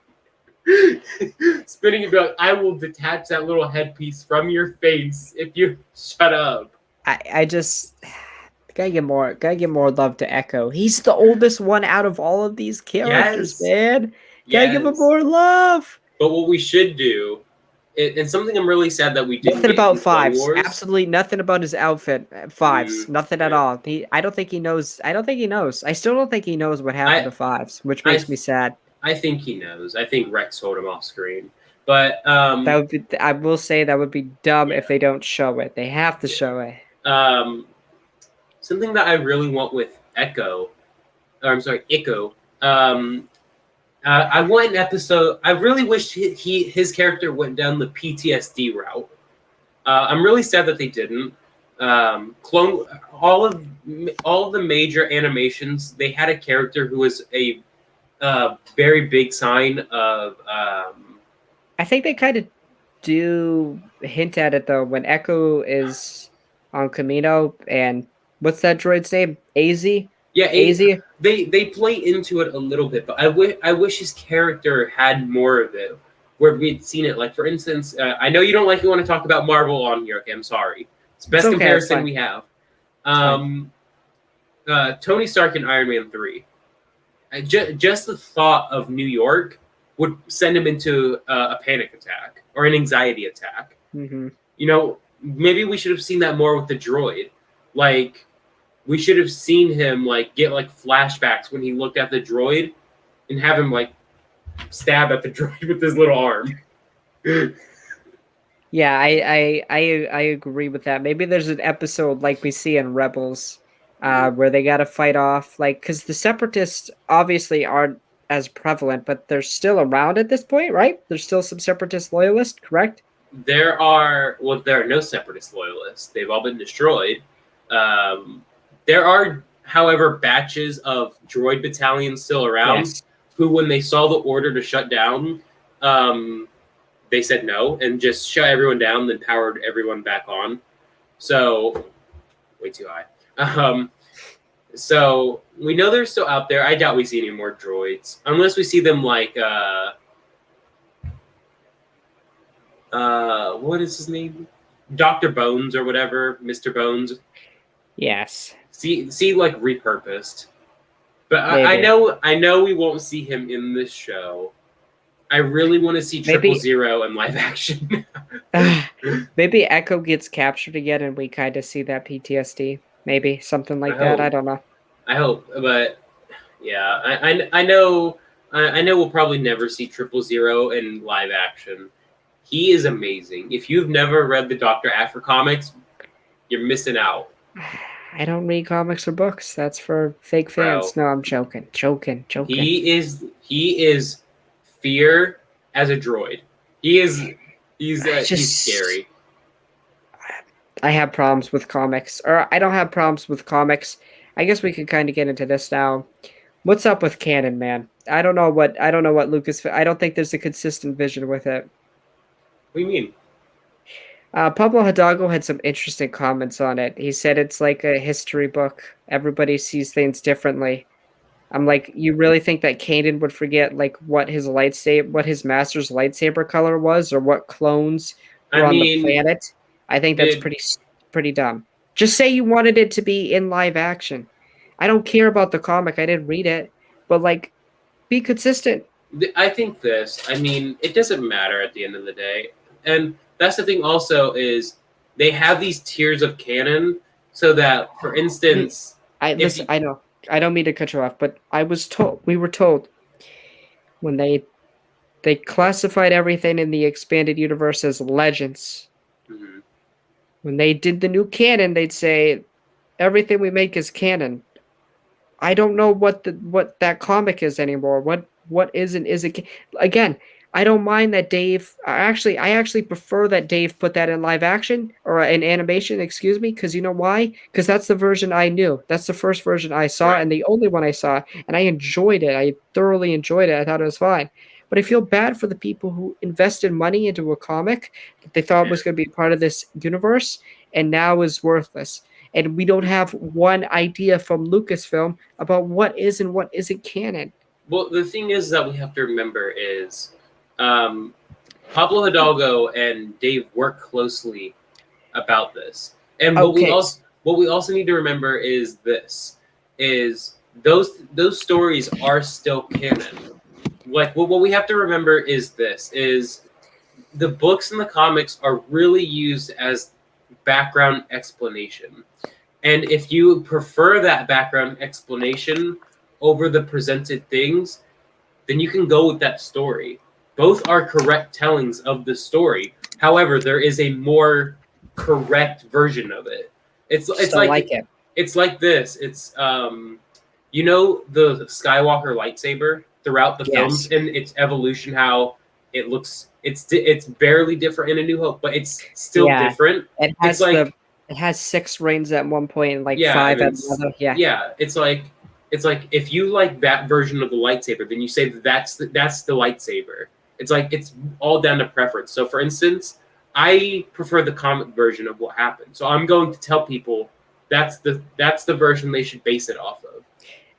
Spinning it, be like, I will detach that little headpiece from your face if you shut up. I just gotta give more love to Echo. He's the oldest one out of all of these characters, man. Gotta give him more love. But what we should do, and something I'm really sad that we didn't. Nothing about Fives. Absolutely nothing about his outfit. Fives. Nothing at all. I don't think he knows. I still don't think he knows what happened to Fives, which makes me sad. I think he knows. I think Rex told him off screen. But that would be. I will say that would be dumb if they don't show it. They have to show it. Something that I really want with Ico. I want an episode. I really wish his character went down the PTSD route. I'm really sad that they didn't. All of the major animations, they had a character who was a very big sign of. I think they kind of do hint at it though when Echo is on Kamino and what's that droid's name? AZ? Yeah, AZ. They play into it a little bit, but I wish his character had more of it, where we'd seen it. Like for instance, I know you don't want to talk about Marvel on here. Okay, I'm sorry. It's the best comparison we have. Tony Stark in Iron Man 3. Just the thought of New York would send him into a panic attack or an anxiety attack. Mm-hmm. You know, maybe we should have seen that more with the droid. Like, we should have seen him like get like flashbacks when he looked at the droid and have him like stab at the droid with his little arm. Yeah, I agree with that. Maybe there's an episode like we see in Rebels where they got to fight off, like, because the separatists obviously aren't as prevalent, but they're still around at this point, right? There's still some separatist loyalists, correct? There are no separatist loyalists. They've all been destroyed. There are, however, batches of droid battalions still around Yes. who, when they saw the order to shut down, they said no and just shut everyone down, then powered everyone back on. So, way too high. So we know they're still out there. I doubt we see any more droids unless we see them like what is his name? Dr. Bones or whatever, Mr. Bones. Yes. See like repurposed. But Maybe. I know we won't see him in this show. I really want to see Maybe- 000 in live action. Maybe Echo gets captured again and we kind of see that PTSD. Maybe something like that. I don't know. I hope, but yeah, I know we'll probably never see 000 in live action. He is amazing. If you've never read the Dr. Aphra comics, you're missing out. I don't read comics or books. That's for fake fans. Bro. No, I'm joking. He is fear as a droid. He's scary. I have problems with comics, or I don't have problems with comics. I guess we could kind of get into this now. What's up with canon, man? I don't know what Lucas. I don't think there's a consistent vision with it. What do you mean? Pablo Hidalgo had some interesting comments on it. He said it's like a history book. Everybody sees things differently. I'm like, you really think that Kanan would forget like what his master's lightsaber color was, or what clones were on the planet? I think that's pretty dumb. Just say you wanted it to be in live action. I don't care about the comic. I didn't read it, but like, be consistent. I think it doesn't matter at the end of the day. And that's the thing also is they have these tiers of canon so that, for instance... I know. I don't mean to cut you off, but we were told when they classified everything in the expanded universe as legends. Mm-hmm. When they did the new canon, they'd say everything we make is canon. I don't know what that comic is anymore. What isn't again? I don't mind that Dave. I actually prefer that Dave put that in live action or in animation. Excuse me, because you know why? Because that's the version I knew. That's the first version I saw, Right. And the only one I saw, and I enjoyed it. I thoroughly enjoyed it. I thought it was fine. But I feel bad for the people who invested money into a comic that they thought was going to be part of this universe, and now is worthless. And we don't have one idea from Lucasfilm about what is and what isn't canon. Well, the thing is that we have to remember is Pablo Hidalgo and Dave work closely about this. And what we also need to remember is those stories are still canon. Like what we have to remember is the books and the comics are really used as background explanation. And if you prefer that background explanation over the presented things, then you can go with that story. Both are correct tellings of the story. However, there is a more correct version of it. It's like this. It's you know the Skywalker lightsaber throughout the films and its evolution, how it looks. It's barely different in A New Hope, but it's still different. It has 6 rings at one point and 5 at another. Yeah, it's like if you like that version of the lightsaber, then you say that's the lightsaber. It's like it's all down to preference. So, for instance, I prefer the comic version of what happened. So I'm going to tell people that's the version they should base it off of.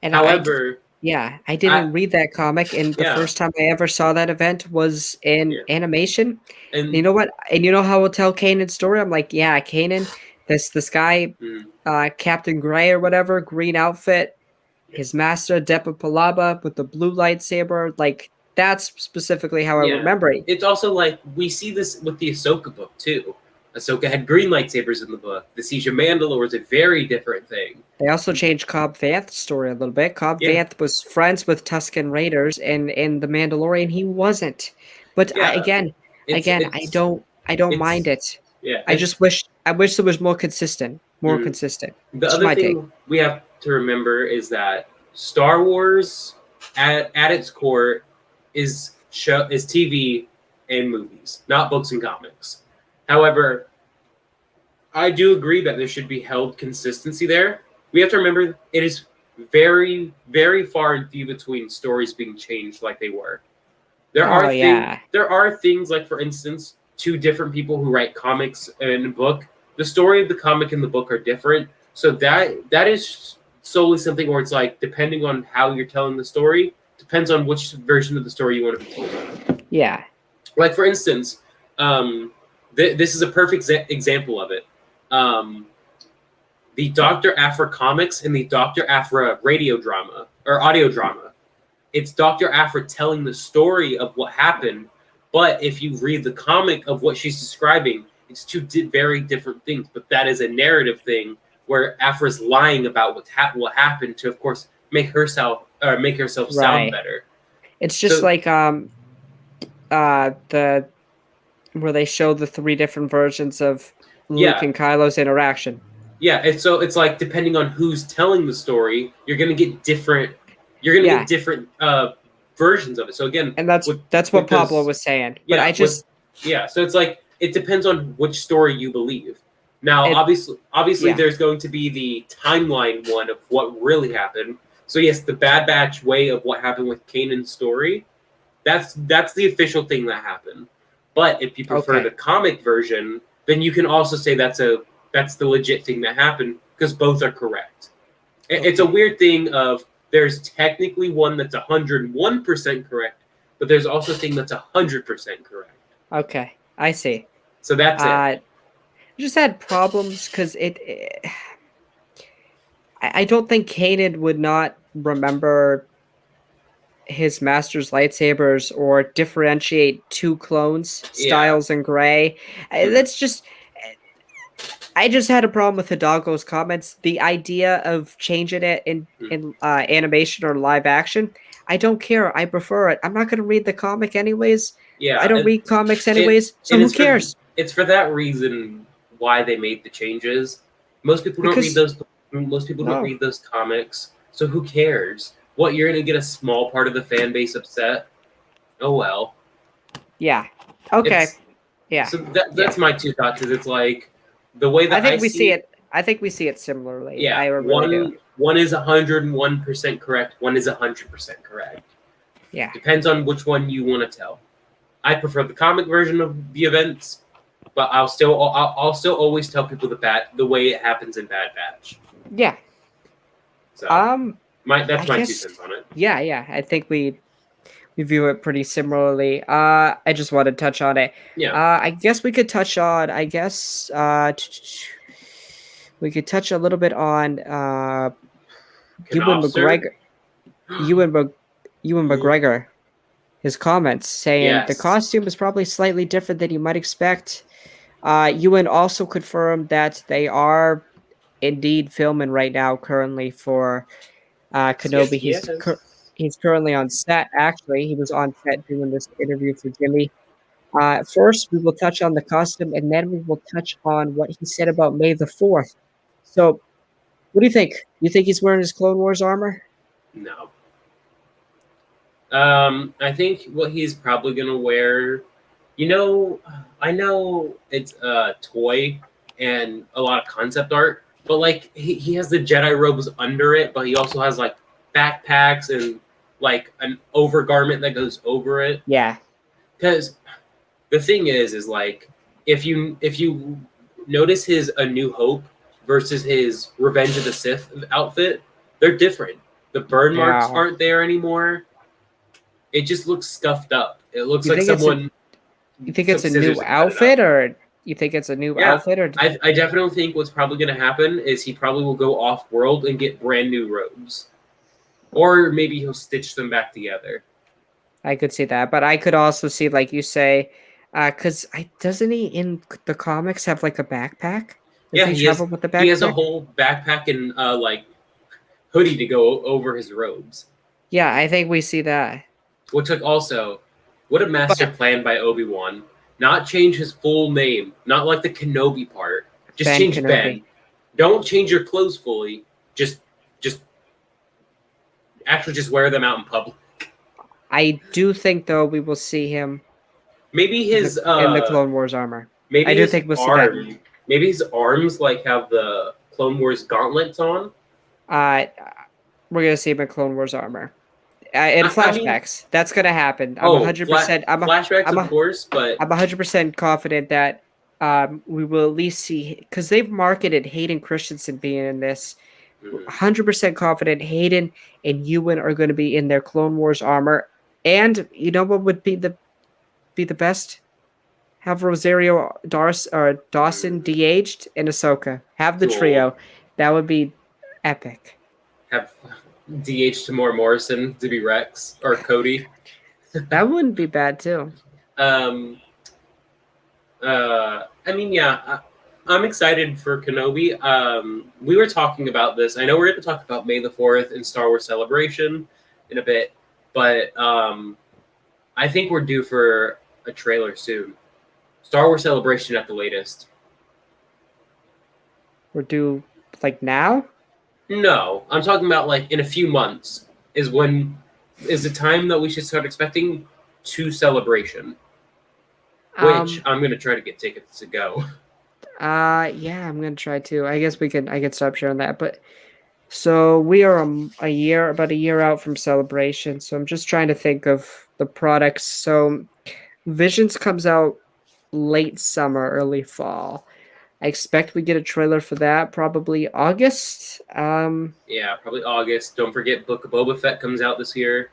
And however, I didn't read that comic, and the first time I ever saw that event was in animation. And you know what? And you know how we'll tell Kanan's story? I'm like, yeah, Kanan, this guy, Captain Gray or whatever, green outfit, his master Depa Palaba with the blue lightsaber, like. That's specifically how I remember it. It's also like we see this with the Ahsoka book too. Ahsoka had green lightsabers in the book. The Siege of Mandalore was a very different thing. They also changed Cobb Vanth's story a little bit. Cobb Vanth was friends with Tusken Raiders, and in The Mandalorian he wasn't. But I don't mind it. Yeah, I wish there was more consistent. more consistent. The Just other my take. thing we have to remember is that Star Wars, at its core, is TV and movies, not books and comics. However, I do agree that there should be held consistency there. We have to remember it is very, very far and few between stories being changed like they were. Oh yeah. There are things like, for instance, two different people who write comics and a book. The story of the comic and the book are different. So that is solely something where it's like, depending on how you're telling the story, depends on which version of the story you want to be told. Yeah. Like, for instance, this is a perfect example of it. The Dr. Aphra comics and the Dr. Aphra radio drama or audio drama. It's Dr. Aphra telling the story of what happened, but if you read the comic of what she's describing, it's two very different things. But that is a narrative thing where Aphra's lying about what happened to, of course, make herself sound better. It's just like the where they show the 3 different versions of Luke and Kylo's interaction. Yeah, and so it's like, depending on who's telling the story, you're gonna get different. You're gonna get different versions of it. So again, and that's what Pablo was saying. But so it's like, it depends on which story you believe. Now, obviously, there's going to be the timeline one of what really happened. So yes, the Bad Batch way of what happened with Kanan's story, that's the official thing that happened. But if you prefer the comic version, then you can also say that's the legit thing that happened, because both are correct. It's a weird thing of, there's technically one that's 101% correct, but there's also a thing that's 100% correct. Okay, I see. So that's it. I just had problems because I don't think Kanan would not remember his master's lightsabers or differentiate 2 clones, Styles and Gray. That's just... I just had a problem with Hidalgo's comments. The idea of changing it in animation or live action, I don't care. I prefer it. I'm not going to read the comic anyways. Yeah, I don't read comics anyways, so who cares? It's for that reason why they made the changes. Most people don't read those. Most people don't read those comics, so who cares? What, you're going to get a small part of the fan base upset? Oh well. Yeah. Okay. So that's my 2 thoughts. Is it's like, the way that I see it, I think we see it similarly. Yeah, one is 101% correct. One is 100% correct. Yeah, depends on which one you want to tell. I prefer the comic version of the events, but I'll still always tell people the way it happens in Bad Batch. Yeah. So that's my 2 cents on it. Yeah. I think we view it pretty similarly. I just want to touch on it. Yeah. I guess we could touch on. We could touch a little bit on Ewan McGregor. Ewan McGregor. His comments saying the costume is probably slightly different than you might expect. Ewan also confirmed that they are indeed filming right now, currently, for Kenobi. Yes, He's currently on set. Actually, he was on set doing this interview for Jimmy. First, we will touch on the costume, and then we will touch on what he said about May the 4th. So, what do you think? You think he's wearing his Clone Wars armor? No. I think what he's probably going to wear, I know it's a toy and a lot of concept art, but like he has the Jedi robes under it, but he also has like backpacks and like an overgarment that goes over it. Yeah. Because the thing is like, if you notice his A New Hope versus his Revenge of the Sith outfit, they're different. The burn marks aren't there anymore. It just looks scuffed up. It looks like someone... You think it's a new outfit, or you think it's a new outfit? Or I definitely think what's probably going to happen is he probably will go off-world and get brand new robes. Or maybe he'll stitch them back together. I could see that, but I could also see, like you say, because doesn't he in the comics have like a backpack? He has a whole backpack and like hoodie to go over his robes. Yeah, I think we see that. Which, like, also, what a master plan by Obi-Wan. Not change his full name, not like the Kenobi part. Just change Ben. don't change your clothes fully. Just actually just wear them out in public. I do think though we will see him Maybe his in the Clone Wars armor. maybe I do his think we'll see that. arm, maybe his arms like have the Clone Wars gauntlets on. We're gonna see him in Clone Wars armor. In I mean, flashbacks, that's gonna happen. I'm oh, 100%. flashbacks, of course, but I'm 100% confident that we will at least see because they've marketed Hayden Christensen being in this. 100% confident Hayden and Ewan are going to be in their Clone Wars armor. And you know what would be the best? Have Rosario Dawson de-aged and Ahsoka. Have the cool. trio. That would be epic. Have DH Tamora Morrison to be Rex or Cody. That wouldn't be bad too. I mean, yeah, I'm excited for Kenobi. We were talking about this. I know we're going to talk about May the 4th and Star Wars Celebration in a bit, but I think we're due for a trailer soon. Star Wars Celebration at the latest. We're due like now? No, I'm talking about like in a few months is the time that we should start expecting to Celebration. Which I'm gonna try to get tickets to go. Yeah, I'm gonna try to. I guess I can stop sharing that. But so we are about a year out from Celebration. So I'm just trying to think of the products. So Visions comes out late summer, early fall. I expect we get a trailer for that probably August. Yeah, probably August. Don't forget Book of Boba Fett comes out this year.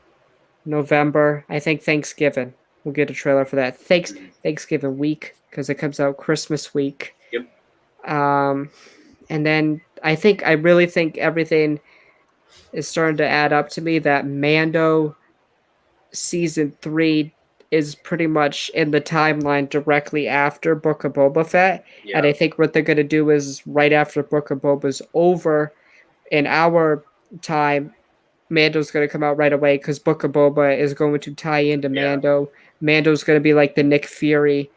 November. I think Thanksgiving. We'll get a trailer for that. Thanksgiving week because it comes out Christmas week. Yep. And then I really think everything is starting to add up to me that Mando season 3 is pretty much in the timeline directly after Book of Boba Fett. Yeah. And I think what they're going to do is right after Book of Boba's over in our time, Mando's going to come out right away because Book of Boba is going to tie into Mando. Mando's going to be like the Nick Fury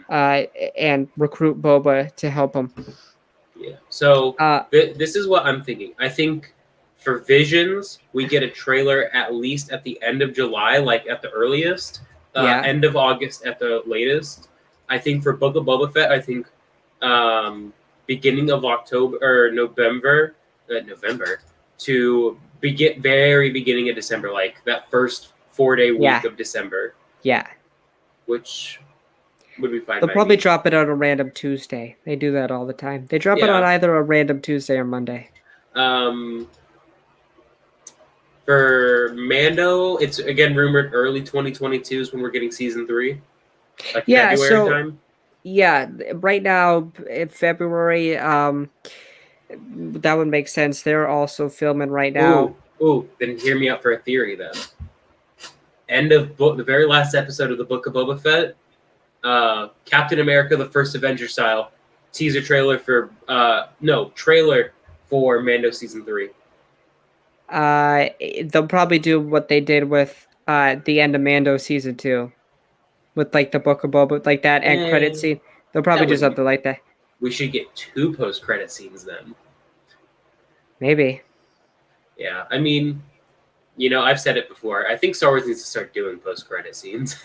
and recruit Boba to help him. Yeah. So this is what I'm thinking. I think for Visions, we get a trailer at least at the end of July, like at the earliest. End of August at the latest. I think for Book of Boba Fett, I think beginning of October or November to very beginning of December, like that first 4-day week of December. Yeah. Which would be fine. They'll probably drop it on a random Tuesday. They do that all the time. They drop it on either a random Tuesday or Monday. For Mando, it's again rumored early 2022 is when we're getting season 3. Like February time. Yeah, right now in February, that would make sense. They're also filming right now. Ooh, then hear me out for a theory then. End of the very last episode of the Book of Boba Fett, Captain America: The First Avenger style teaser trailer for trailer for Mando season 3. They'll probably do what they did with the end of Mando season 2, with like the Book of Boba, like that end credit scene. They'll probably do something like that. We should get 2 post-credit scenes then. Maybe. Yeah, I mean, I've said it before. I think Star Wars needs to start doing post-credit scenes.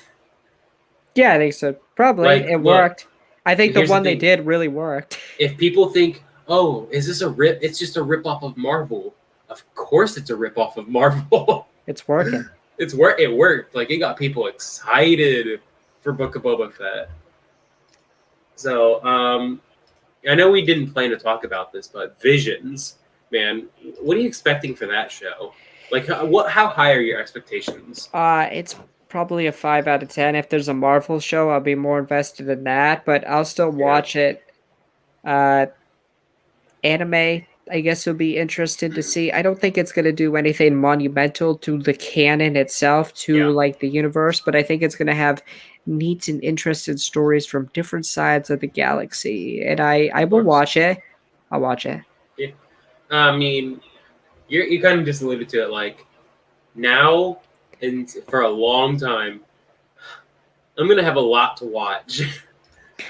Yeah, I think so. Probably. It worked. I think the one they did really worked. If people think, oh, is this a rip? It's just a rip-off of Marvel. Of course it's a rip-off of Marvel. It's working. It worked. Like, it got people excited for Book of Boba Fett. So, I know we didn't plan to talk about this, but Visions, man, what are you expecting for that show? Like, how high are your expectations? It's probably a 5 out of 10. If there's a Marvel show, I'll be more invested in that, but I'll still watch it. Anime, I guess, will be interested to see. I don't think it's going to do anything monumental to the canon itself, like the universe, but I think it's going to have neat and interesting stories from different sides of the galaxy, and I will watch it. I'll watch it. Yeah. I mean, you kind of just alluded to it, like, now and for a long time, I'm going to have a lot to watch.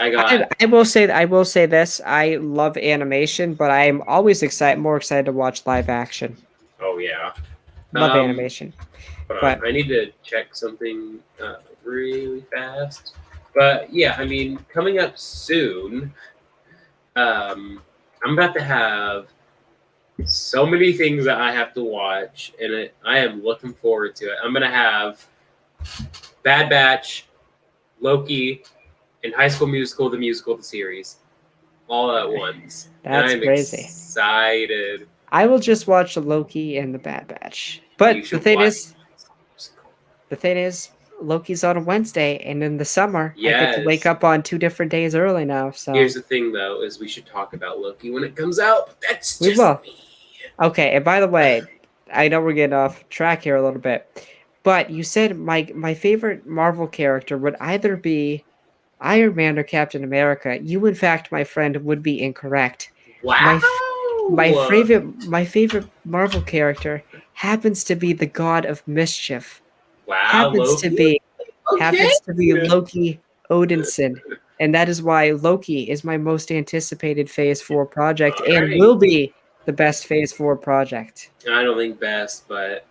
I will say this. I love animation, but I am always more excited to watch live action. Oh yeah. Love animation. Hold on. But I need to check something really fast. But yeah, I mean, coming up soon, I'm about to have so many things that I have to watch, and I am looking forward to it. I'm gonna have Bad Batch, Loki, and High School Musical, the series, all at once. And that's I'm crazy. excited. I will just watch Loki and the Bad Batch. You But should watch. the thing is, Loki's on a Wednesday, and in the summer, I get to wake Yes. up on 2 different days early now. So Here's the thing, though, is we should talk about Loki when it comes out. But that's we just will. me. Okay, and by the way, I know we're getting off track here a little bit, but you said my favorite Marvel character would either be Iron Man or Captain America. You, in fact, my friend, would be incorrect. Wow. My favorite Marvel character happens to be the God of Mischief. Wow, Happens to Loki. be Okay. Loki Odinson. And that is why Loki is my most anticipated Phase 4 project All and right. will be the best Phase 4 project. I don't think best, but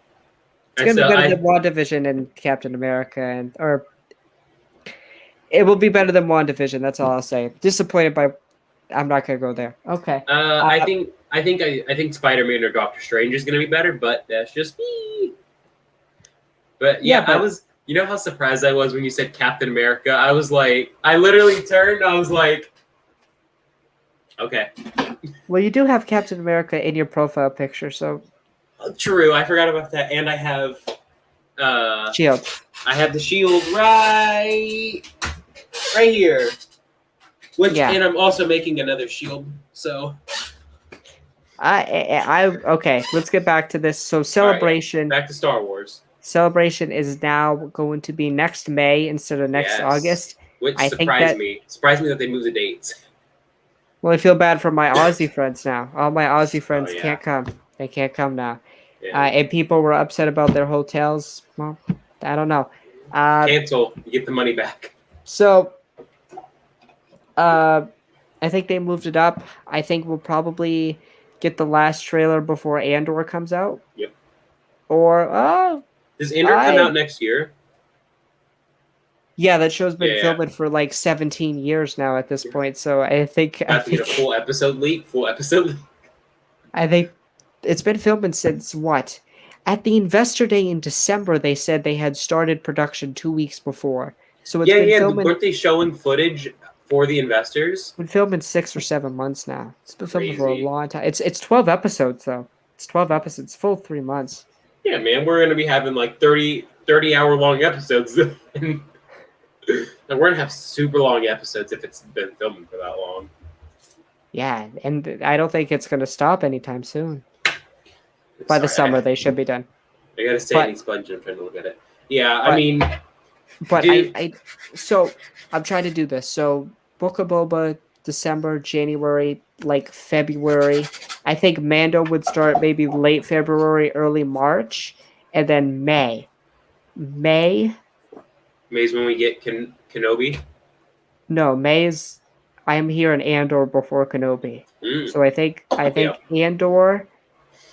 It's going to be better than WandaVision and Captain America, or it will be better than WandaVision. That's all I'll say. Disappointed by. I'm not going to go there. Okay. I think Spider-Man or Doctor Strange is gonna be better, but that's just me. But yeah, I was. You know how surprised I was when you said Captain America? I was like, I literally turned. I was like, okay. Well, you do have Captain America in your profile picture, so. True, I forgot about that, and I have. Shield. I have the shield right here. And I'm also making another shield. So. Okay. Let's get back to this. So Celebration. Right, back to Star Wars. Celebration is now going to be next May instead of next August. Which surprised me. Surprised me that they moved the dates. Well, I feel bad for my Aussie friends now. All my Aussie friends can't come. They can't come now. Yeah. And people were upset about their hotels. Well, I don't know. Cancel. You get the money back. So, I think they moved it up. I think we'll probably get the last trailer before Andor comes out. Yep. Or, does Andor come out next year? Yeah, that show's been filming for like 17 years now at this point. So I think get a full episode leak. I think it's been filming since what? At the Investor Day in December, they said they had started production 2 weeks before. So it's been filming. Weren't they showing footage for the investors? It's been filming 6 or 7 months now. It's been filming for a long time. It's 12 episodes though. It's 12 episodes, full 3 months. Yeah, man, we're gonna be having like 30-hour long episodes. And we're gonna have super long episodes if it's been filming for that long. Yeah, and I don't think it's gonna stop anytime soon. By the summer, they should be done. I got a standing sponge. I'm trying to look at it. Yeah, I mean, but so I'm trying to do this. So Book of Boba, December, January, like February. I think Mando would start maybe late February, early March, and then May. May's when we get Kenobi. No, May's. I am here in Andor before Kenobi. So I think Andor.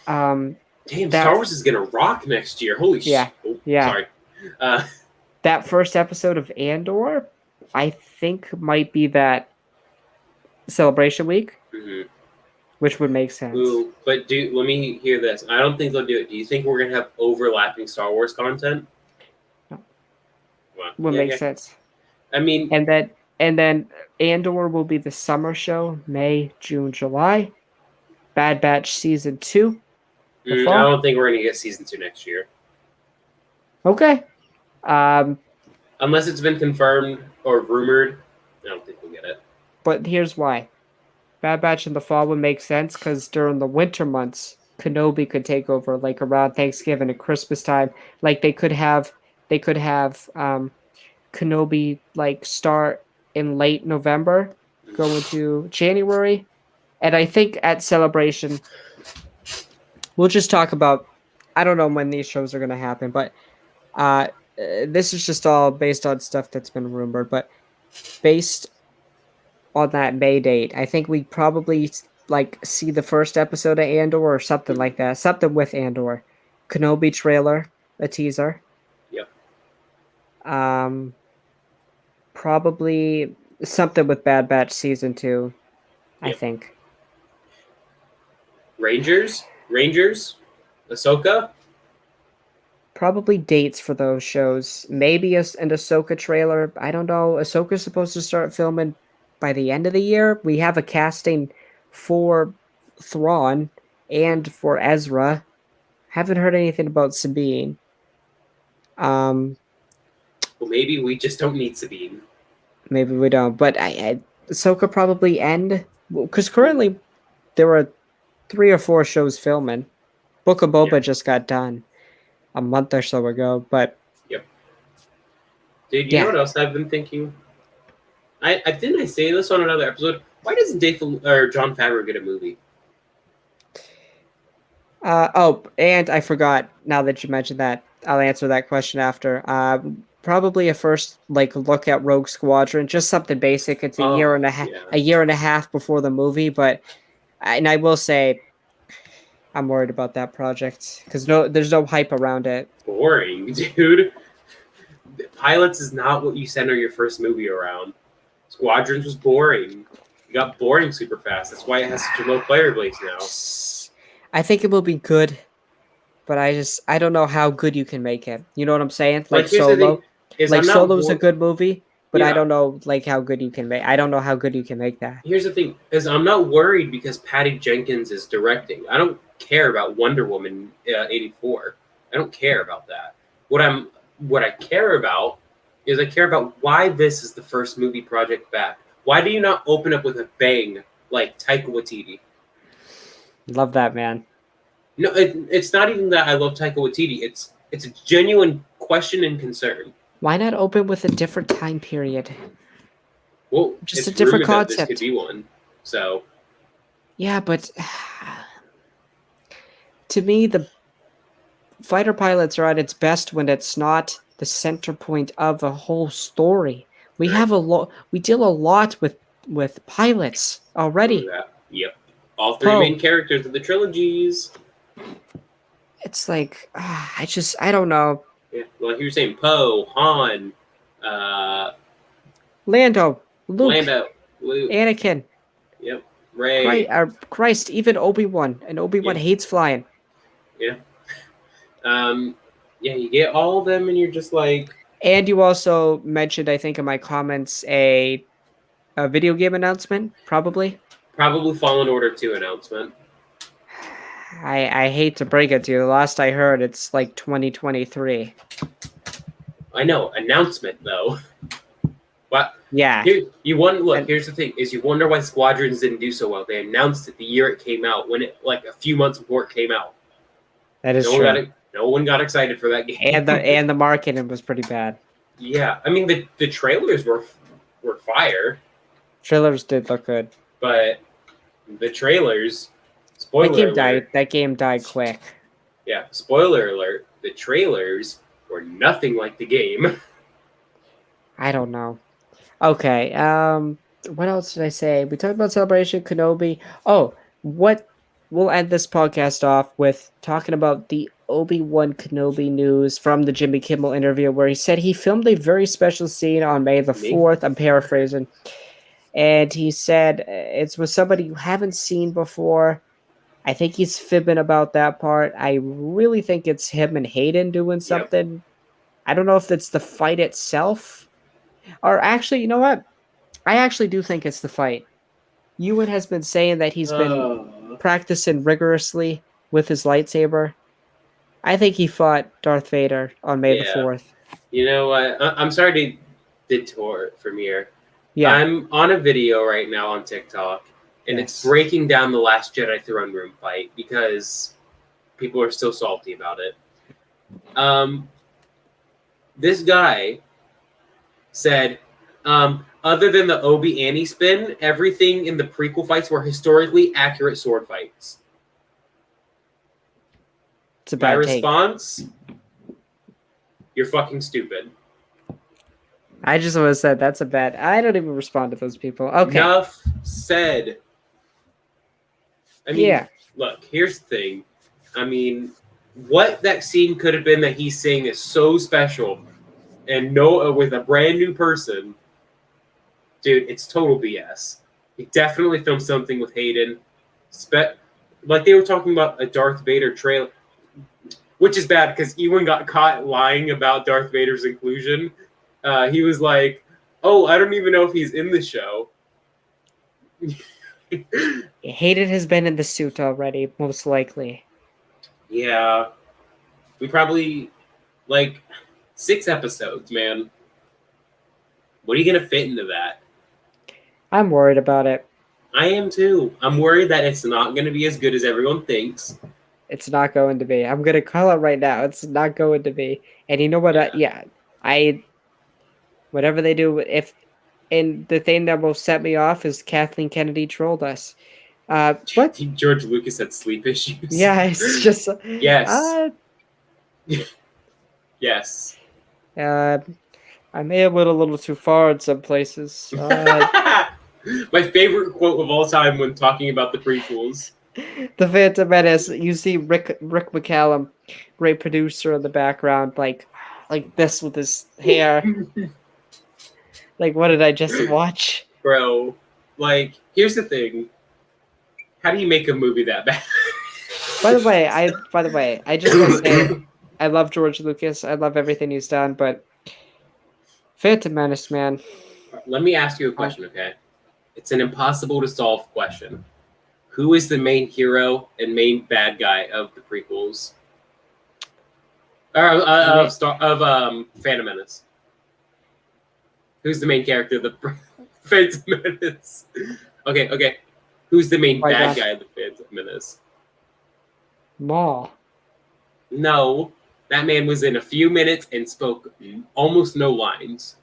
Damn, Star Wars is gonna rock next year. Holy shit! Sorry. That first episode of Andor, I think might be that Celebration Week, which would make sense. Ooh, but let me hear this. I don't think they'll do it. Do you think we're gonna have overlapping Star Wars content? No. Would make sense. I mean, and then Andor will be the summer show, May, June, July. Bad Batch season 2. I don't think we're gonna get season 2 next year. Okay. Unless it's been confirmed or rumored, I don't think we'll get it. But here's why. Bad Batch in the fall would make sense because during the winter months, Kenobi could take over, like around Thanksgiving and Christmas time. Like they could have Kenobi like start in late November, go into January, and I think at Celebration, we'll just talk about. I don't know when these shows are going to happen, but this is just all based on stuff that's been rumored. But based on that May date. I think we probably like see the first episode of Andor or something like that. Something with Andor. Kenobi trailer, a teaser. Yep. Um, probably something with Bad Batch season 2, I Yep. think. Rangers, Ahsoka. Probably dates for those shows. Maybe an Ahsoka trailer. I don't know. Ahsoka's supposed to start filming by the end of the year. We have a casting for Thrawn and for Ezra. Haven't heard anything about Sabine. Um, Well, maybe we just don't need Sabine. maybe we don't. But Ahsoka probably end because currently there are 3 or 4 shows filming. Book of Boba Yep. just got done a month or so ago. But Yep. Dude, you know yeah, what else I've been thinking? I didn't I say this on another episode. Why doesn't John Favreau get a movie? Oh, and I forgot. Now that you mentioned that, I'll answer that question after. Probably a first look at Rogue Squadron, just something basic. It's Oh yeah, a year and a half before the movie, but and I will say I'm worried about that project because there's no hype around it. boring, dude. Pilots is not what you center your first movie around. Squadrons was boring. It got boring super fast. That's why it has such a low player base now. I think it will be good, but I don't know how good you can make it. You know what I'm saying? Like here's the thing: is I'm not Solo's a good movie, but I yeah. don't know how good you can make. I don't know how good you can make that. Here's the thing: is I'm not worried because Patty Jenkins is directing. I don't care about Wonder Woman '84. I don't care about that. What I care about is I care about why this is the first movie project back. Why do you not open up with a bang like Taika Waititi? Love that, man. No, it's not even that I love Taika Waititi. It's a genuine question and concern. Why not open with a different time period? Well, Just a it's different rumored that this could concept. be one. So Yeah, but to me, the fighter pilots are at its best when it's not the center point of a whole story. We right, have a lot. We deal a lot with pilots remember already. that. Yep, all three Poe. main characters of the trilogies. It's like I don't know. Yeah, like you were saying, Poe, Han, uh, Lando, Luke, Lando, Luke. Anakin, Yep, Ray. Christ, even Obi-Wan, and Obi-Wan Yep, hates flying. yeah. Um, yeah, you get all of them, and you're just like, And you also mentioned, I think, in my comments, a video game announcement, probably. probably Fallen Order 2 announcement. I hate to break it to you. The last I heard, it's like 2023. I know, announcement though. What? Yeah. Here, you wonder. Look, And here's the thing: is you wonder why Squadrons didn't do so well. They announced it the year it came out, when it like a few months before it came out. that is No one true. no one got excited for that game. And the marketing was pretty bad. Yeah, I mean the trailers were fire, Trailers did look good. but the trailers, spoiler alert. That game died quick. Yeah, spoiler alert. The trailers were nothing like the game. I don't know. Okay. What else did I say? We talked about Celebration, Kenobi. Oh, what we'll end this podcast off with talking about the Obi-Wan Kenobi news from the Jimmy Kimmel interview where he said he filmed a very special scene on May the 4th. I'm paraphrasing. And he said it's with somebody you haven't seen before. I think he's fibbing about that part. I really think it's him and Hayden doing something. Yep. I don't know if it's the fight itself. Or actually, you know what? I actually do think it's the fight. Ewan has been saying that he's been practicing rigorously with his lightsaber. I think he fought Darth Vader on May the 4th. You know what? I'm sorry to detour from here. Yeah. I'm on a video right now on TikTok, and it's breaking down the Last Jedi throne room fight because people are still salty about it. This guy said, other than the Obi-Annie spin, everything in the prequel fights were historically accurate sword fights. It's a bad take. Response, you're fucking stupid. I just want to say that's a bad. I don't even respond to those people. Okay. Enough said. I mean, Yeah. look, here's the thing. I mean, what that scene could have been that he's saying is so special, and with a brand new person, dude, it's total BS. He definitely filmed something with Hayden. Like they were talking about a Darth Vader trailer, which is bad because Ewan got caught lying about Darth Vader's inclusion. He was like, "Oh, I don't even know if he's in the show." Hayden has been in the suit already, most likely. Yeah, we probably like 6 episodes, man. What are you gonna fit into that? I'm worried about it. I am too. I'm worried that it's not gonna be as good as everyone thinks. It's not going to be. I'm gonna call it right now. It's not going to be. And you know what? I whatever they do, if and the thing that will set me off is Kathleen Kennedy trolled us. What? George Lucas had sleep issues. Yeah, it's just yes. Yes. I may have went a little too far in some places. My favorite quote of all time when talking about the prequels. The Phantom Menace. You see Rick McCallum, great producer in the background, like this with his hair. Like, what did I just watch? Bro, like, here's the thing. How do you make a movie that bad? By the way, I just want to say I love George Lucas. I love everything he's done, but Phantom Menace, man. Let me ask you a question, okay? It's an impossible to solve question. Who is the main hero and main bad guy of the prequels? Of Phantom Menace. Who's the main character of the Phantom Menace? Okay. Who's the main bad guy of the Phantom Menace? Maul. No, that man was in a few minutes and spoke almost no lines.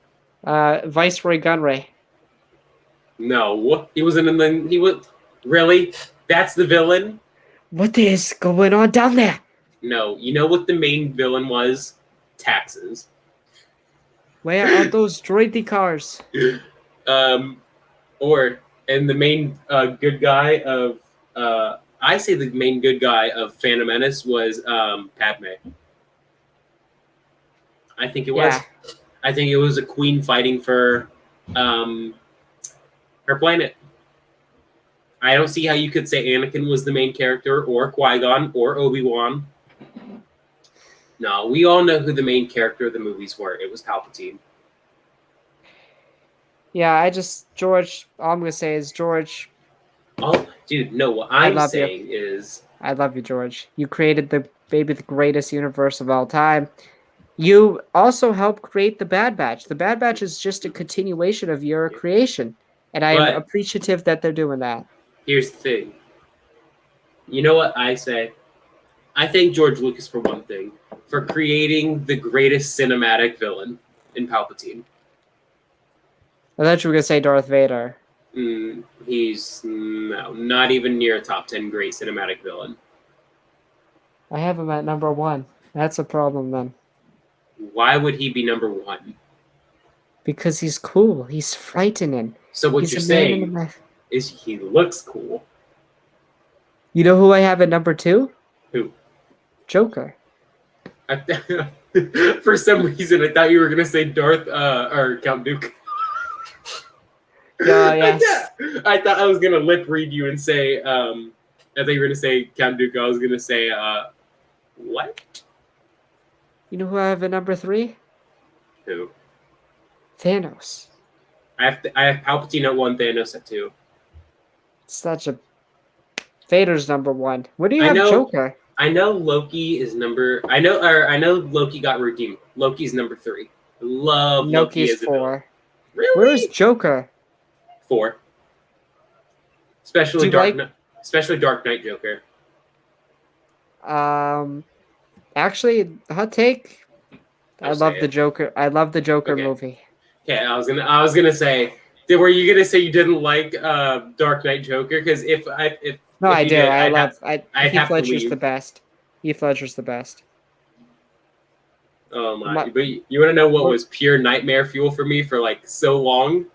Viceroy Gunray. No, he wasn't in the. He was really. That's the villain. What is going on down there? No, you know what the main villain was? Taxes. Where are those droidy cars? And the main good guy of I say the main good guy of Phantom Menace was Padme. I think it was. Yeah. I think it was a queen fighting for her planet. I don't see how you could say Anakin was the main character, or Qui-Gon, or Obi-Wan. No, we all know who the main character of the movies were. It was Palpatine. Yeah, George, all I'm going to say is George. Oh, dude, no, what I'm saying is... I love you, George. You created maybe the greatest universe of all time. You also helped create the Bad Batch. The Bad Batch is just a continuation of your creation. And I am appreciative that they're doing that. Here's the thing. You know what I say? I thank George Lucas for one thing. For creating the greatest cinematic villain in Palpatine. I thought you were going to say Darth Vader. He's not even near a top 10 great cinematic villain. I have him at number 1. That's a problem then. Why would he be number 1? Because he's cool. He's frightening. So what you're saying is he looks cool. You know who I have at number 2? Who? Joker. For some reason, I thought you were going to say Darth or Count Dooku. Yes. I thought I was going to lip read you and say, I thought you were going to say Count Dooku. I was going to say, what? You know who I have at number 3? Who? Thanos. I have Palpatine at 1, Thanos at 2. Such a... Vader's number 1. What do you have Joker? I know Loki is number... I know Loki got redeemed. Loki's number 3. I love Loki as a 4. Really? Where's Joker? 4. Especially Dark Knight Joker. Actually, hot take. I love the Joker. I love the Joker movie. Okay, I was gonna say. Were you gonna say you didn't like Dark Knight Joker? Because I do. Heath Ledger's the best. Heath Ledger's the best. Oh my! But you want to know what was pure nightmare fuel for me for like so long?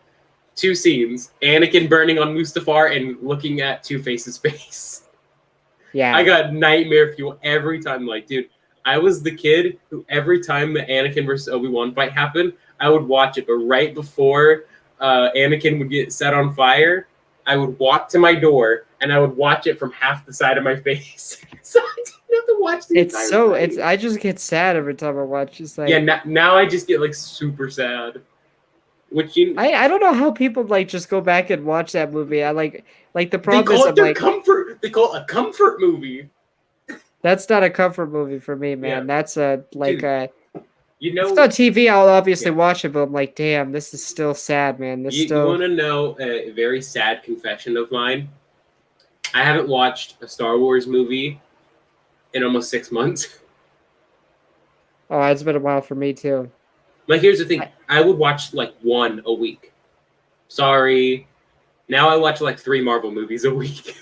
2 scenes: Anakin burning on Mustafar and looking at Two-Face's face. Yeah, I got nightmare fuel every time. Like, dude, I was the kid who every time the Anakin versus Obi-Wan fight happened, I would watch it. But right before Anakin would get set on fire, I would walk to my door and I would watch it from half the side of my face. So I didn't have to watch the entire thing. I just get sad every time I watch. It's like, yeah, now I just get like super sad. Which I don't know how people like just go back and watch that movie. I like the problem they call is it their comfort. They call it a comfort movie. That's not a comfort movie for me, man. Yeah. That's a like Dude, a. You know, if it's on TV, I'll obviously watch it, but I'm like, damn, this is still sad, man. You want to know a very sad confession of mine? I haven't watched a Star Wars movie in almost 6 months. Oh, it's been a while for me too. Like, here's the thing: I would watch like 1 a week. Sorry, now I watch like 3 Marvel movies a week.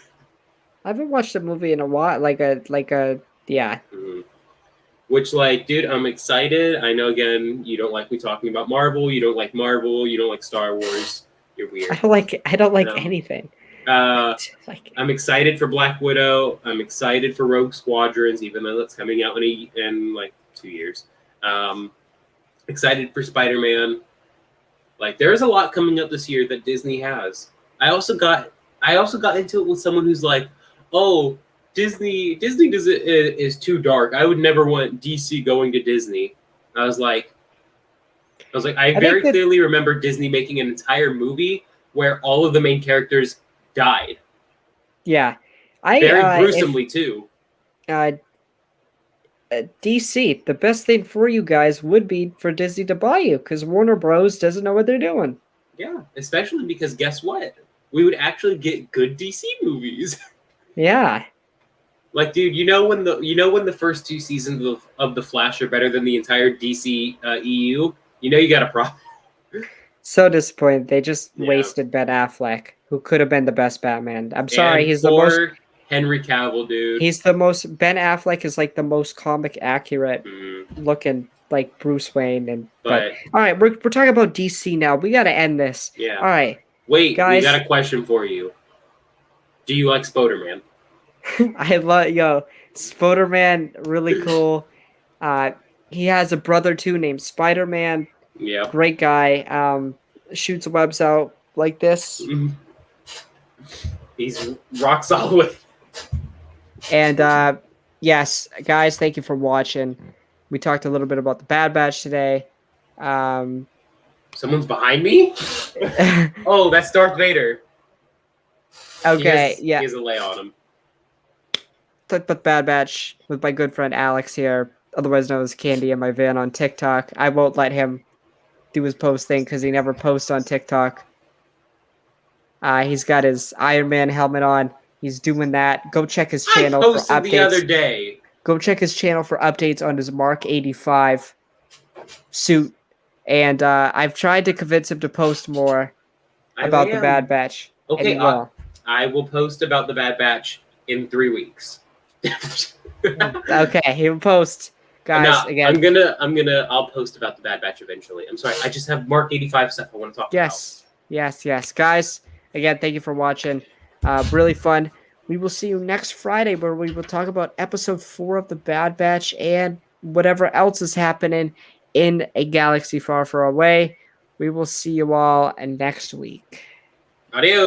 I haven't watched a movie in a while, like a yeah. Mm-hmm. Which, like, dude, I'm excited. I know, again, you don't like me talking about Marvel. You don't like Marvel. You don't like Star Wars. You're weird. I don't like anything. I'm excited for Black Widow. I'm excited for Rogue Squadrons, even though that's coming out in like 2 years. Excited for Spider-Man. Like, there's a lot coming up this year that Disney has. I also got into it with someone who's like, "Oh, Disney is too dark. I would never want DC going to Disney." I was like, I very clearly remember Disney making an entire movie where all of the main characters died. Yeah, very gruesomely too. DC, the best thing for you guys would be for Disney to buy you, because Warner Bros. Doesn't know what they're doing. Yeah, especially because guess what? We would actually get good DC movies. Yeah. Like, dude, you know when the first 2 seasons of The Flash are better than the entire DC EU? You know you got a problem. So disappointed. They just wasted Ben Affleck, who could have been the best Batman. I'm sorry, he's the most Henry Cavill, dude. He's the most. Ben Affleck is like the most comic accurate looking, like Bruce Wayne. But all right, we're talking about DC now. We got to end this. Yeah. All right. Wait, guys. We got a question for you. Do you like Spoderman? I love Spoderman. Really cool. He has a brother too named Spider-Man. Yeah. Great guy. Shoots webs out like this. He's rock solid. And yes, guys, thank you for watching. We talked a little bit about the Bad Batch today. Someone's behind me? Oh, that's Darth Vader. Okay, he has a lay on him. Talked about Bad Batch with my good friend Alex here, otherwise known as Candy in my van on TikTok. I won't let him do his post thing because he never posts on TikTok. He's got his Iron Man helmet on. He's doing that. Go check his channel for updates. The other day. Go check his channel for updates on his Mark 85 suit. And I've tried to convince him to post more about the Bad Batch. Okay, I will post about the Bad Batch in 3 weeks. Okay, he will post. Guys, again. I'll post about the Bad Batch eventually. I'm sorry, I just have Mark 85 stuff I want to talk about. Yes. Guys, again, thank you for watching. Really fun. We will see you next Friday where we will talk about episode 4 of the Bad Batch and whatever else is happening in a galaxy far, far away. We will see you all next week. Adios.